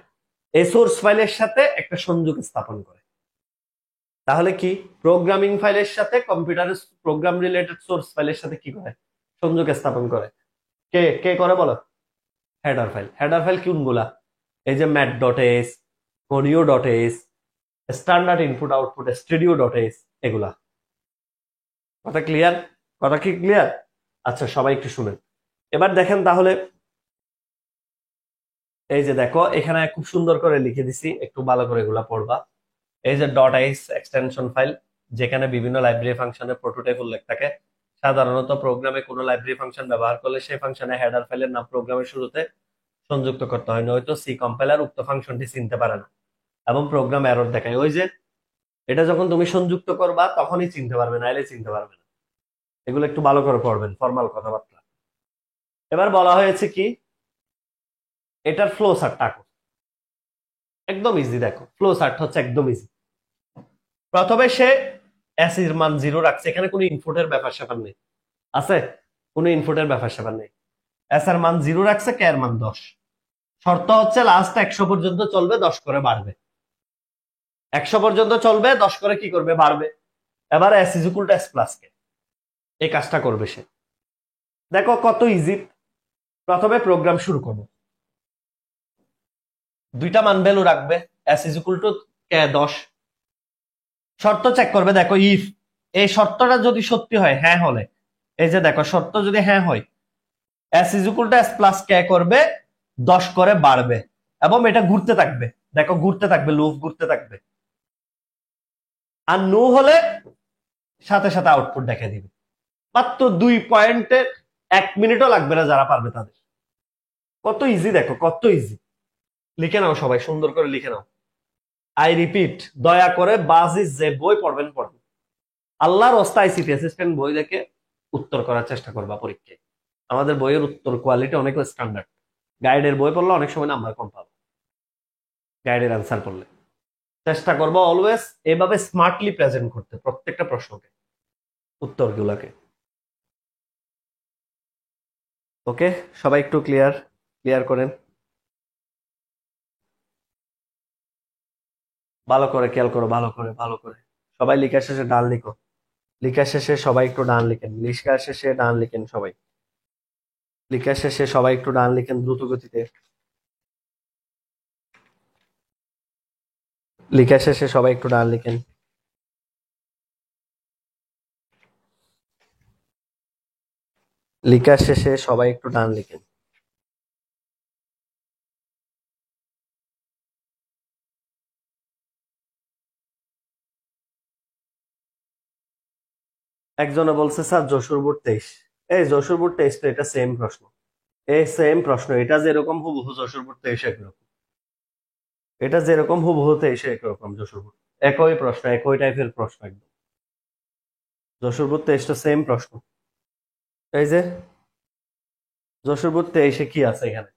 এই সোর্স ফাইলের সাথে একটা সংযোগ স্থাপন করে। তাহলে কি প্রোগ্রামিং ফাইলের সাথে কম্পিউটারের প্রোগ্রাম রিলেটেড সোর্স ফাইলের সাথে কি করে? সংযোগ স্থাপন করে। কে কে করে বলো? Header file. হেডার ফাইল কোনগুলা? এই যে mat dot S, conio dot S, standard input output, studio dot S, এগুলা। কথা ক্লিয়ার? কথা কি ক্লিয়ার? আচ্ছা সবাই একটু শুনেন। এবার দেখেন তাহলে, এই যে দেখো এখানে খুব সুন্দর করে লিখে দিছি, একটু ভালো করে এগুলা পড়বা। এই যে ডট আইস এক্সটেনশন ফাইল, যেখানে বিভিন্ন লাইব্রেরি ফাংশনের প্রোটোটাইপ উল্লেখ থাকে। সাধারণত প্রোগ্রামে কোনো লাইব্রেরি ফাংশন ব্যবহার করলে সেই ফাংশনে হেডার ফাইলের নাম প্রোগ্রামের শুরুতে সংযুক্ত করতে হয়, নয়তো সি কম্পাইলার উক্ত ফাংশনটি চিনতে পারে না এবং প্রোগ্রাম এরর দেখায়। ওই যে এটা যখন তুমি সংযুক্ত করবা তখনই চিনতে পারবে, নাইলে চিনতে পারবে না। এগুলো একটু ভালো করে পড়বেন, ফর্মাল কথাবার্তা। এবার বলা হয়েছে কি এটার ফ্লো চার্টটা একদম ইজি। দেখো ফ্লো চার্ট হচ্ছে একদম ইজি। প্রথমে সে এস এর মান 0 রাখছে, এখানে কোনো ইনপুটের ব্যাপার স্যাপার নেই, আছে? কোনো ইনপুটের ব্যাপার স্যাপার নেই। এস এর মান 0 রাখছে, কে এর মান 10। শর্ত হচ্ছে লাস্ট 100 পর্যন্ত চলবে, 10 করে বাড়বে। 100 পর্যন্ত চলবে, 10 করে কি করবে? বাড়বে। এবার S is equal to S plus K, এই কাজটা করবে সে। দেখো কত ইজি। প্রথমে প্রোগ্রাম শুরু করবো, দুইটা মান ভ্যালু রাখবে, এস ইজ ইকুয়াল টু কে 10। শর্ত চেক করবে, দেখো ইফ এই শর্তটা যদি সত্যি হয়, হ্যাঁ হলে, এই যে দেখো শর্ত যদি হ্যাঁ হয়, S is equal to S plus K করবে, 10 করে বাড়বে এবং এটা ঘুরতে থাকবে। দেখো ঘুরতে থাকবে, লুপ ঘুরতে থাকবে। আর নো হলে সাথে সাথে আউটপুট দেখে দিবে। মাত্র 2 পয়েন্টের 1 মিনিটও লাগবে না যারা পারবে তাদের। কত ইজি, দেখো কত ইজি। লিখে নাও সবাই, সুন্দর করে লিখে নাও। আই রিপিট, দয়া করে বাজিজ যে বই পড়বেন পড়বেন। আল্লাহর রাস্তা আইসিটি অ্যাসিস্ট্যান্ট বই দেখে উত্তর করার চেষ্টা করবা পরীক্ষায়। আমাদের বইয়ের উত্তর কোয়ালিটি অনেক স্ট্যান্ডার্ড। গাইডের বই পড়লে অনেক সময় নাম্বার কম পাবো, গাইডের অ্যান্সার পড়লে। চেষ্টা করবো অলওয়েজ এভাবে স্মার্টলি প্রেজেন্ট করতে প্রত্যেকটা প্রশ্নকে, উত্তরগুলোকে। ওকে, সবাই একটু ক্লিয়ার ক্লিয়ার করেন। ভালো করে খেয়াল করো, ভালো করে ভালো করে। সবাই লিখা শেষে ডান লিখো। লিখা শেষে সবাই একটু ডান লিখেন, লিখা শেষে ডান লিখেন সবাই। লিখা শেষে সবাই একটু ডান লিখেন দ্রুত গতিতে। লিখা শেষে সবাই একটু ডান লিখেন। লিখা শেষে সবাই একটু ডান লিখেন। একজনে বলছে স্যার যশোরপুর 23। এই যশোরপুর 23 তো এটা সেম প্রশ্ন, এই সেম প্রশ্ন, এটা যেরকম হুবহু যশোরপুর 23 একরকম, এটা যেরকম হুবহু 23 একরকম যশোরপুর, একই প্রশ্ন, একই টাইপের প্রশ্ন একদম। যশোরপুর 23 তো সেম প্রশ্ন। এই যে যশোরপুর 23 কি আছে এখানে,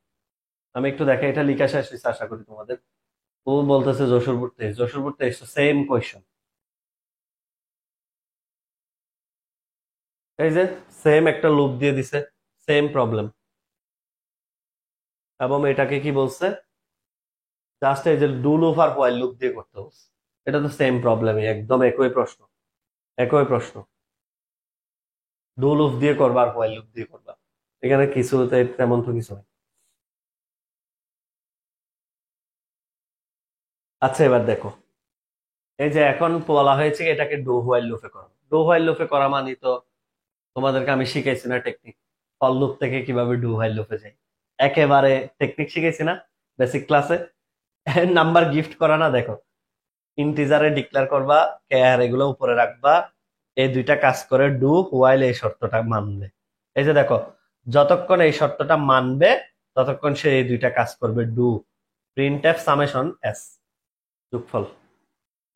আমি একটু দেখাই, এটা লিখা শেষ হয়েছে আশা করি তোমাদের। ও বলতেছে যশোরপুর 23, যশোরপুর 23 তো সেম কোয়েশ্চেন। এই যে সেম একটা লুপ দিয়ে দিছে, সেম প্রবলেম, এবং এটাকে কি বলছে, জাস্ট এই যে ডু লুপ আর হোয়াইল লুপ দিয়ে করতে বলছে। এটা তো সেম প্রবলেমই, একদম একই প্রশ্ন, একই প্রশ্ন, ডু লুপ দিয়ে করবা আর হোয়াইল লুপ দিয়ে করবা, এখানে কিছু তেমন তো কিছু নেই। আচ্ছা এবার দেখো, এই যে এখন বলা হয়েছে কি এটাকে ডু হোয়াইল লুপে করো, ডু হোয়াইল লুপে করা মানে তো তোমাদেরকে আমি শিখাইছি না টেকনিক, ফল লুপ থেকে কিভাবে ডু হোয়াইল লুপে যাই, একেবারে টেকনিক শিখাইছি না বেসিক ক্লাসে। নাম্বার গিফট করা না, দেখো ইন্টিজারে ডিক্লেয়ার করবা, কেয়ার এগুলো উপরে রাখবা, এই দুইটা কাজ করে ডু হোয়াইল এই শর্তটা মানবে। এই যে দেখো, যতক্ষণ এই শর্তটা মানবে ততক্ষণ সে এই দুইটা কাজ করবে, ডু প্রিন্টএফ সামেশন এস যোগফল,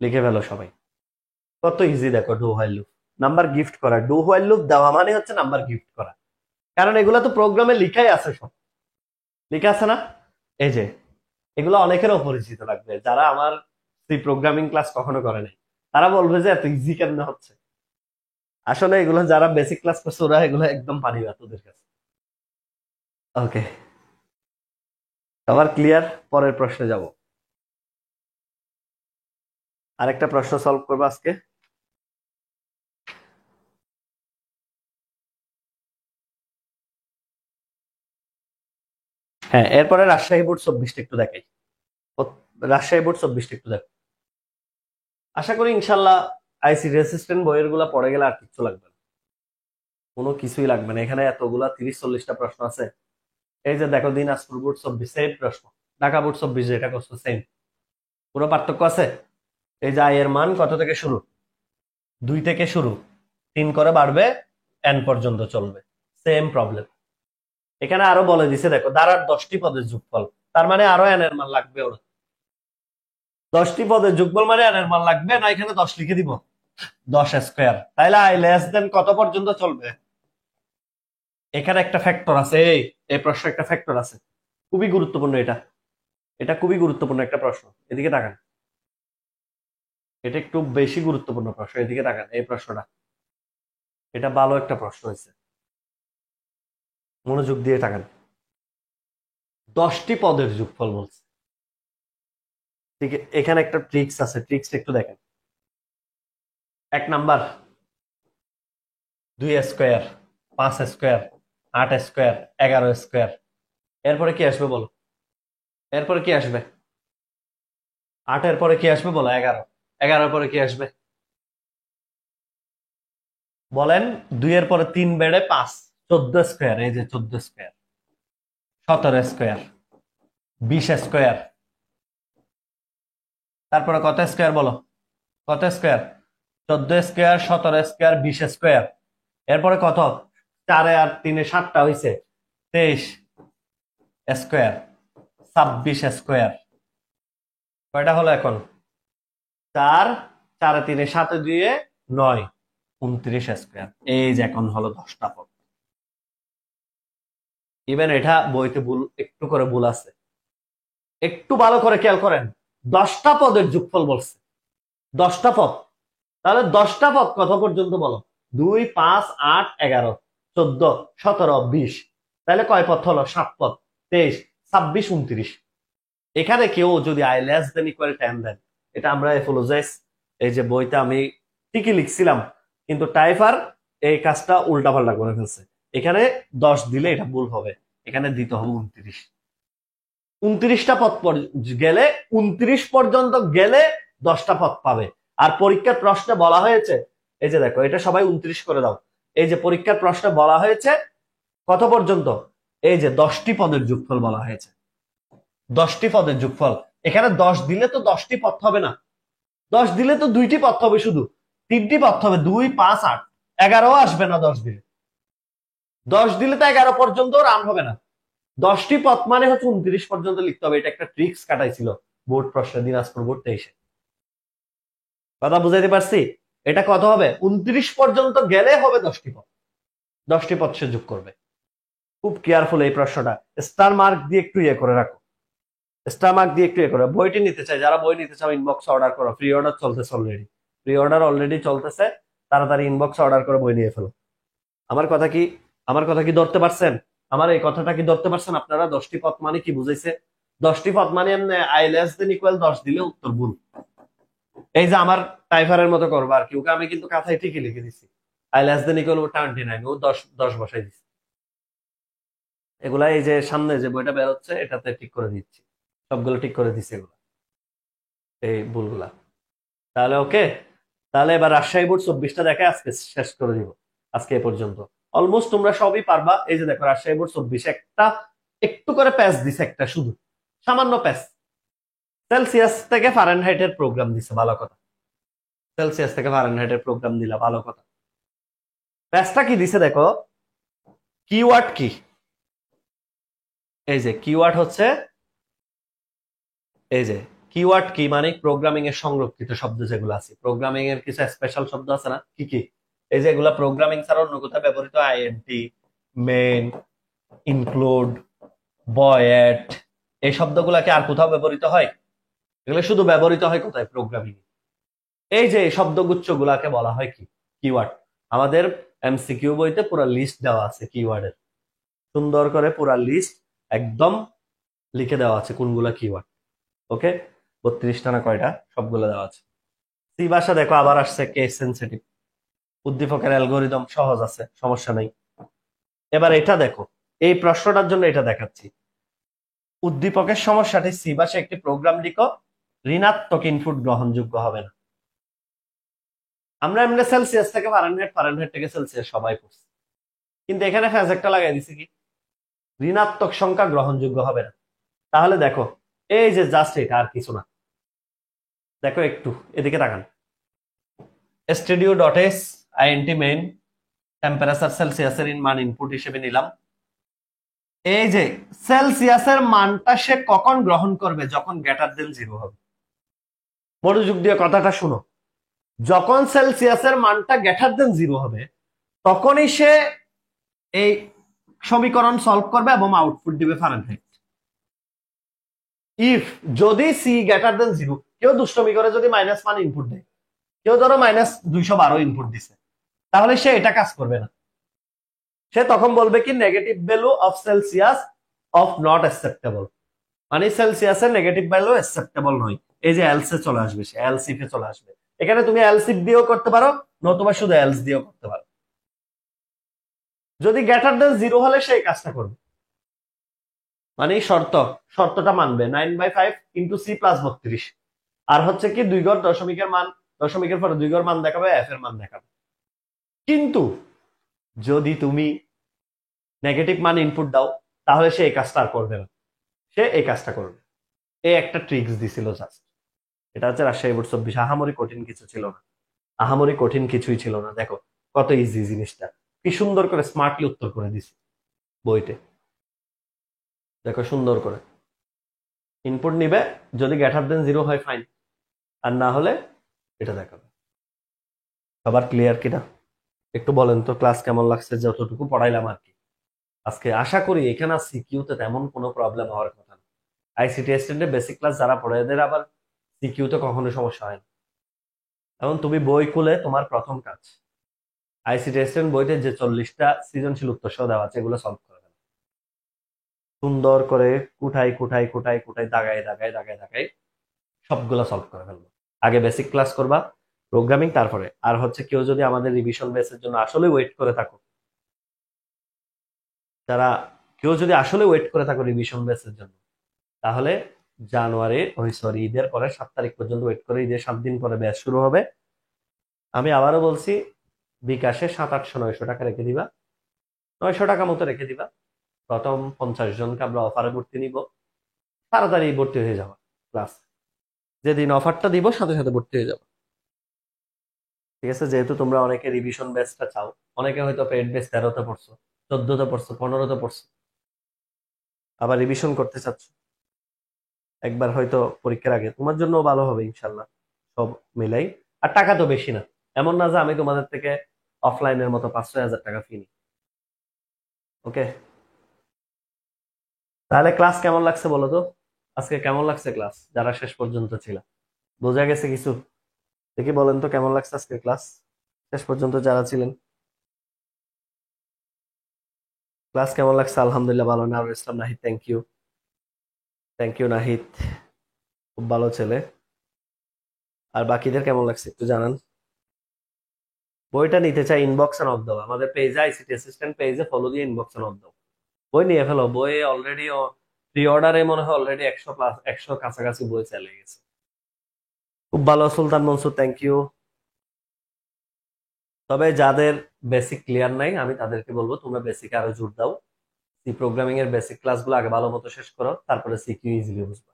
লিখে ফেলো সবাই। কত ইজি দেখো, do while loop, number gift করা, ডু হোয়াইল লুপ দেওয়া মানে হচ্ছে নাম্বার গিফট করা, কারণ এগুলো তো প্রোগ্রামে লিখাই আছে, সব লিখা আছে না। এই যে এগুলো অনেকের অপরিচিত লাগবে, যারা আমার সি প্রোগ্রামিং ক্লাস কখনো করে নাই, তারা বলবে যে এত ইজি কেমনে হচ্ছে। আসলে এগুলো যারা বেসিক ক্লাস করছে ওরা এগুলো একদম পারি না তোদের কাছে। ওকে, আবার ক্লিয়ার, পরের প্রশ্নে যাব। আরেকটা প্রশ্ন সলভ করবো আজকে। হ্যাঁ, এরপরে রাজশাহী বোর্ড 24টা একটু দেখাই। রাজশাহী বোর্ড 24টা একটু দেখো, আশা করি ইনশাল্লাহ আইসি রেসিস্ট্যান্ট বইয়ের গুলা পড়ে গেলে আর কিছু লাগবে না, কোনো কিছুই লাগবে না, এখানে এতগুলা 30-40টা প্রশ্ন আছে। এই যে দেখো, দিনাজপুর বোর্ড 24 সেম প্রশ্ন, ঢাকা বোর্ড 24 যেটা করছো সেম, পুরো পার্থক্য আছে। এই যে আই এর মান কত থেকে শুরু, 2 থেকে শুরু, 3 করে বাড়বে, এন পর্যন্ত চলবে, সেম প্রবলেম। এখানে আরো বলে দিছে দেখো, দাঁড়ার 10টি পদের যোগফল, তার মানে আরো এন এর মান লাগবে ওরা, 10টি পদের যোগফল মানে এন এর মান লাগবে না, এখানে 10 লিখে দিব, 10 স্কোয়ার, তাইলে আই লেস দেন কত পর্যন্ত চলবে। এখানে একটা ফ্যাক্টর আছে, এই প্রশ্ন একটা ফ্যাক্টর আছে, খুবই গুরুত্বপূর্ণ এটা, এটা খুবই গুরুত্বপূর্ণ একটা প্রশ্ন, এদিকে তাকান, এটা একটু বেশি গুরুত্বপূর্ণ প্রশ্ন, এদিকে তাকান, এই প্রশ্নটা, এটা ভালো একটা প্রশ্ন হয়েছে, মনোযোগ দিয়ে তাকান। 10টি পদের যোগফল বলছে, ঠিক এখানে একটা ট্রিক্স আছে, ট্রিক্স একটু দেখেন। 1 number, 2 square, 5 square, 8 square, 11 square, এরপরে কি আসবে বলো, এরপরে কি আসবে, 8-এর পরে কি আসবে বলো, 11, 11-এর পরে কি আসবে বলেন, 2-এর পরে 3 বেড়ে 5, 14 স্কোয়ার, এই যে 14 স্কোয়ার, 17 স্কোয়ার, 20 স্কোয়ার, তারপরে কত স্কোয়ার বলো, কত স্কোয়ার, 14 স্কোয়ার, 17 স্কোয়ার, 20 স্কোয়ার, এরপরে কত, 4 আর 3 7টা হয়েছে, 23 স্কোয়ার, 26 স্কোয়ার, কয়টা হলো এখন, 4, 4 3 7 2 9, 29 স্কোয়ার, এই যে এখন হলো 10টা পদ। ইভেন এটা বইতে ভুল, একটু করে ভুল আছে, একটু ভালো করে খেয়াল করেন, 10টা পদের যোগফল বলছে, 10টা পদ, তাহলে 10টা পদ কত পর্যন্ত বলো, 2 5 8 11 14 17 20, তাহলে কয় পদ হলো, 7 পদ, 23 26 29। এখানে কেউ যদি আই লেস দেন ইকুয়াল 10 দেন, এটা আমরা এফোলোজাইজ, এই যে বইতে আমি ঠিকই লিখছিলাম, কিন্তু টাইপার এই কাজটা উল্টাপাল্টা করে ফেলছে, এখানে 10 দিলে এটা ভুল হবে, এখানে দিতে হবে 29, 29টা পদ গেলে, 29 পর্যন্ত গেলে 10টা পদ পাবে। আর পরীক্ষার প্রশ্নে বলা হয়েছে, এই যে দেখো, এটা সবাই 29 করে দাও, এই যে পরীক্ষার প্রশ্নে বলা হয়েছে কত পর্যন্ত, এই যে 10টি পদের যোগফল বলা হয়েছে, 10টি পদের যোগফল, এখানে 10 দিলে তো 10টি পদ হবে না, 10 দিলে তো 2টি পদ হবে, শুধু 3টি পদ হবে, 2 5 8, 11 আসবে না 10 দিলে। 10 দিলে তো 11 পর্যন্ত রান হবে না। 10টি পথ মানে হচ্ছে 29 পর্যন্ত লিখতে হবে। এটা একটা ট্রিক্স কাটাইছিল বোর্ড প্রশ্নে, দিনাজপুর বোর্ড 23-এ। কথা বুঝাইতে পারছি? এটা কত হবে? 29 পর্যন্ত গেলে হবে 10টি পথ। 10টি পথ সে যোগ করবে। খুব কেয়ারফুল এই প্রশ্নটা, স্টার মার্ক দিয়ে একটু ইয়ে করে রাখো। স্টার মার্ক দিয়ে একটু ইয়ে করো। বইটি নিতে চাই, যারা বই নিতে চাও ইনবক্স অর্ডার করো। প্রি অর্ডার চলতেছে অলরেডি, প্রি অর্ডার অলরেডি চলতেছে। তাড়াতাড়ি ইনবক্স অর্ডার করে বই নিয়ে ফেলো। আমার কথা কি, আমার কথা কি ধরতে পারছেন? আমার এই কথাটা কি ধরতে পারছেন আপনারা? 10টি পথ মানে কি বুঝাইছে? 10টি পথ মানে আই লেস দেন ইকুয়াল 10 দিলে উত্তর ভুল। এই যে আমার টাইফারের মতো করবো আর কি, ওকে আমি কিন্তু কাঁথায় ঠিকই লিখে দিছি আই লেস দেন ইকুয়াল 29, ও 10 বসাই দিছি। এগুলা এই যে সামনে যে বইটা বের হচ্ছে এটাতে ঠিক করে দিচ্ছি, সবগুলো ঠিক করে দিচ্ছি এগুলা, এই ভুলগুলা। তাহলে ওকে, তাহলে এবার রাজশাহী বোর্ড 24টা দেখে আজকে শেষ করে দিব। আজকে এ পর্যন্ত অলমোস্ট তোমরা সবই পারবা। এই যে দেখো রাজশাহী বোর্ড 24 একটা একটু করে প্যাচ দিছে, একটা শুধু সামান্য প্যাচ। সেলসিয়াস থেকে ফারেনহাইটের প্রোগ্রাম দিছে, ভালো কথা। সেলসিয়াস থেকে ফারেনহাইটের প্রোগ্রাম দিলা, ভালো কথা। প্যাচটা কি দিছে দেখো, কিওয়ার্ড কি, এই যে কিওয়ার্ড হচ্ছে, এই যে কিওয়ার্ড কি মানে প্রোগ্রামিং এর সংরক্ষিত শব্দ যেগুলো আছে, প্রোগ্রামিং এর কিছু স্পেশাল শব্দ আছে না, কি কি? এই যে এগুলা প্রোগ্রামিং ছাড়া অন্য কোথাও ব্যবহৃত, আইএনটি, মেইন, ইনক্লুড, বয়েট, এই শব্দগুলা কি আর কোথাও ব্যবহৃত হয়? এগুলো শুধু ব্যবহৃত হয় কোথায়? প্রোগ্রামিং। এই যে এই শব্দগুচ্ছ গুলাকে বলা হয় কি? কিওয়ার্ড। আমাদের এমসিকিউ বইতে পুরো লিস্ট দেওয়া আছে কিওয়ার্ডের, সুন্দর করে পুরো লিস্ট একদম লিখে দেওয়া আছে কোনগুলা কিওয়ার্ড। ওকে, 32টা না কয়টা, সবগুলো দেওয়া আছে। সি ভাষা দেখো আবার আসছে, কেস সেনসিটিভ। উদ্দীপকের অ্যালগোরিদম সহজ আছে, সমস্যা নেই। এবার এটা দেখো, এই প্রশ্নটার জন্য এটা দেখাচ্ছি। উদ্দীপকের সমস্যাটি, সি ভাষা একটি প্রোগ্রাম লিখো, ঋণাত্মক ইনপুট গ্রহণযোগ্য হবে না। আমরা এমনি সেলসিয়াস থেকে ফারেনহাইট, ফারেনহাইট থেকে সেলসিয়াস সবাই পড়ছি, কিন্তু এখানে ফ্যাজ একটা লাগাই দিছি কি, ঋণাত্মক সংখ্যা গ্রহণযোগ্য হবে না। তাহলে দেখো এই যে জাস্ট এটা, আর কিছু না। দেখো একটু এদিকে তাকান, studio.s int main টেম্পারেচার সেলসিয়াসের মান ইনপুট হিসেবে নিলাম। এই যে সেলসিয়াসের মানটা সে কখন গ্রহণ করবে? যখন গ্রেটার দেন 0 হবে। মনোযোগ দিয়ে কথাটা শুনো, যখন সেলসিয়াসের মানটা গ্রেটার দেন 0 হবে তখনই সে এই সমীকরণ সলভ করবে এবং আউটপুট দিবে ফারেনহাইট। ইফ যদি সি গ্রেটার দেন 0, কেউ দুষ্টমি করে যদি -1 ইনপুট দেয়, কেউ ধরো -212 ইনপুট দিছে, তাহলে সে এটা কাজ করবে না। সে তখন বলবে কি, negative value of Celsius of not acceptable, মানে সেলসিয়াসের নেগেটিভ ভ্যালু অ্যাকসেপ্টেবল নয়। এই যে এলসে চলে আসবে, সে এলসিফে চলে আসবে। এখানে তুমি এলসিফ দিয়েও করতে পারো, নতুবা শুধু এলস দিয়েও করতে পারো। যদি গ্রেটার দেন 0 হলে সেই কাজটা করবে, মানে শর্তটা মানবে 9/5 ইন্টু সি প্লাস 32, আর হচ্ছে কি 2 ঘর দশমিকের মান, দশমিকের পরে 2 ঘর মান দেখাবে, এফ এর মান দেখাবে। কিন্তু যদি তুমি নেগেটিভ মান ইনপুট দাও তাহলে সে এই কাজটা আর করবে না, সে এই কাজটা করবে। এই একটা ট্রিক্স দিছিল জাস্ট। এটা হচ্ছে রাজশাহী বোর্ড 24, আহামরি কঠিন কিছু ছিল না, আহামরি কঠিন কিছুই ছিল না। দেখো কত ইজি জিনিসটা, কি সুন্দর করে স্মার্টলি উত্তর করে দিছি বইতে। দেখো সুন্দর করে ইনপুট নিবে, যদি গ্রেটার দেন 0 হয় ফাইন, আর না হলে এটা দেখাবে। সবার ক্লিয়ার কিনা একটু বলেন তো, ক্লাস কেমন লাগছে? যতটুকু পড়াইলাম আর কি আজকে, আশা করি এখানে সিকিউতে তেমন কোনো প্রবলেম হওয়ার কথা না। আইসিটি স্ট্যান্ডার্ড বেসিক ক্লাস যারা পড়ে এদের আবার সিকিউতে কখনো সমস্যা হয় না। এখন তুমি বই খুলে তোমার প্রথম কাজ, আইসিটি স্ট্যান্ডার্ড বইতে যে 40টা সৃজনশীল উত্তর সহ দেওয়া আছে এগুলো সলভ করে ফেলো সুন্দর করে, কুঠাই কুঠাই কুঠাই কুঠাই, দাগায় দাগায় দাগায় দাগায় সবগুলো সলভ করে ফেলবো। আগে বেসিক ক্লাস করবা, প্রোগ্রামিং, তারপরে। আর হচ্ছে কেউ যদি আমাদের রিভিশন বেসের জন্য আসলে ওয়েট করে থাকো, যারা কেউ যদি আসলে ওয়েট করে থাকো রিভিশন বেসের জন্য, তাহলে জানুয়ারি, সরি, ঈদের পরে 7 তারিখ পর্যন্ত ওয়েট করে, ঈদের 7 দিন পরে ব্যাচ শুরু হবে। আমি আবারও বলছি, বিকাশে 700-800-900 টাকা রেখে দিবা, 900 টাকা মতো রেখে দিবা। প্রথম 50 জনকে আমরা অফারে ভর্তি নিব, তাড়াতাড়ি ভর্তি হয়ে যাওয়া ক্লাস, যেদিন অফারটা দিব সাথে সাথে ভর্তি হয়ে যাবে। ঠিক আছে, যেহেতু তোমরা অনেকে রিভিশন বেসটা চাও, অনেকে হয়তো পেড বেস 13তে পড়ছো, 14তে পড়ছো, 15তে পড়ছো, আবার রিভিশন করতে চাচ্ছ একবার হয়তো পরীক্ষার আগে, তোমার জন্য ভালো হবে ইনশাল্লাহ। সব মিলাই। আর টাকা তো বেশি না, এমন না যে আমি তোমাদের থেকে অফলাইনের মতো 5-6 হাজার টাকা ফি নিই। ওকে, তাহলে ক্লাস কেমন লাগছে বলো তো? আজকে কেমন লাগছে ক্লাস, যারা শেষ পর্যন্ত ছিল? বোঝা গেছে কিছু? দেখি বলেন তো কেমন লাগছে আজকে ক্লাস, শেষ পর্যন্ত যারা ছিলেন। ক্লাস কেমন লাগছে? আলহামদুলিল্লাহ ভালো। Narul Islam Nahid, thank you. Thank you Nahid, খুব ভালো ছেলে। আর বাকিদের কেমন লাগছে একটু জানান। বইটা নিতে চাই, ইনবক্সে নক দাও, আমাদের পেজে আইসিটি অ্যাসিস্ট্যান্ট পেজে ফলো দিয়ে ইনবক্সে নক দাও। বই নিয়ে ফেলো, বই অলরেডি প্রি অর্ডারে মনে হয় অলরেডি 100+, 100 কাছাকাছি বই চলে গেছে। খুব ভালো সুলতান মনসুর, থ্যাংক ইউ। তবে যাদের বেসিক ক্লিয়ার নাই, আমি তাদেরকে বলবো তোমরা বেসিক আরো জোর দাও। সি প্রোগ্রামিং এর বেসিক ক্লাসগুলো আগে ভালো মতো শেষ করো, তারপরে সিকিউ ইজিলি বুঝবা।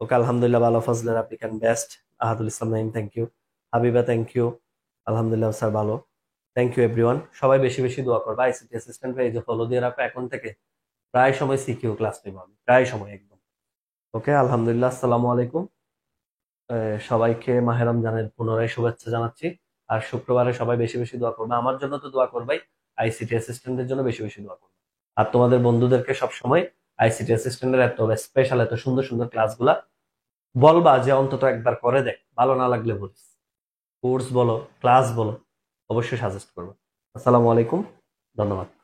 ওকে, আলহামদুলিল্লাহ ভালো। ফজলের আপ্লিকান best. Ahadul Islam Naim, thank you. Habiba, thank you. আলহামদুলিল্লাহ স্যার ভালো। থ্যাংক ইউ এভরিওয়ান, সবাই বেশি বেশি দোয়া করবা। আইসিটি অ্যাসিস্ট্যান্ট পেজে ফলো দিয়ে রাখো, এখন থেকে প্রায় সময় সিকিউ ক্লাস নেবো আমি, প্রায় সময় একদম। ওকে, আলহামদুলিল্লাহ, আসসালামু আলাইকুম। সবাইকে মাহে রমজানের পুনরায় শুভেচ্ছা জানাচ্ছি। আর শুক্রবারে সবাই বেশি বেশি দোয়া করবে, আমার জন্য তো দোয়া করবাই, আইসিটি অ্যাসিস্ট্যান্টের জন্য বেশি বেশি দোয়া করবে। আর তোমাদের বন্ধুদেরকে সবসময় আইসিটি অ্যাসিস্ট্যান্টের এত স্পেশাল, এত সুন্দর সুন্দর ক্লাসগুলা বলবা যে অন্তত একবার করে দেখ, ভালো না লাগলে বলিস। কোর্স বলো, ক্লাস বলো, অবশ্যই সাজেস্ট করবো। আসসালামু আলাইকুম, ধন্যবাদ।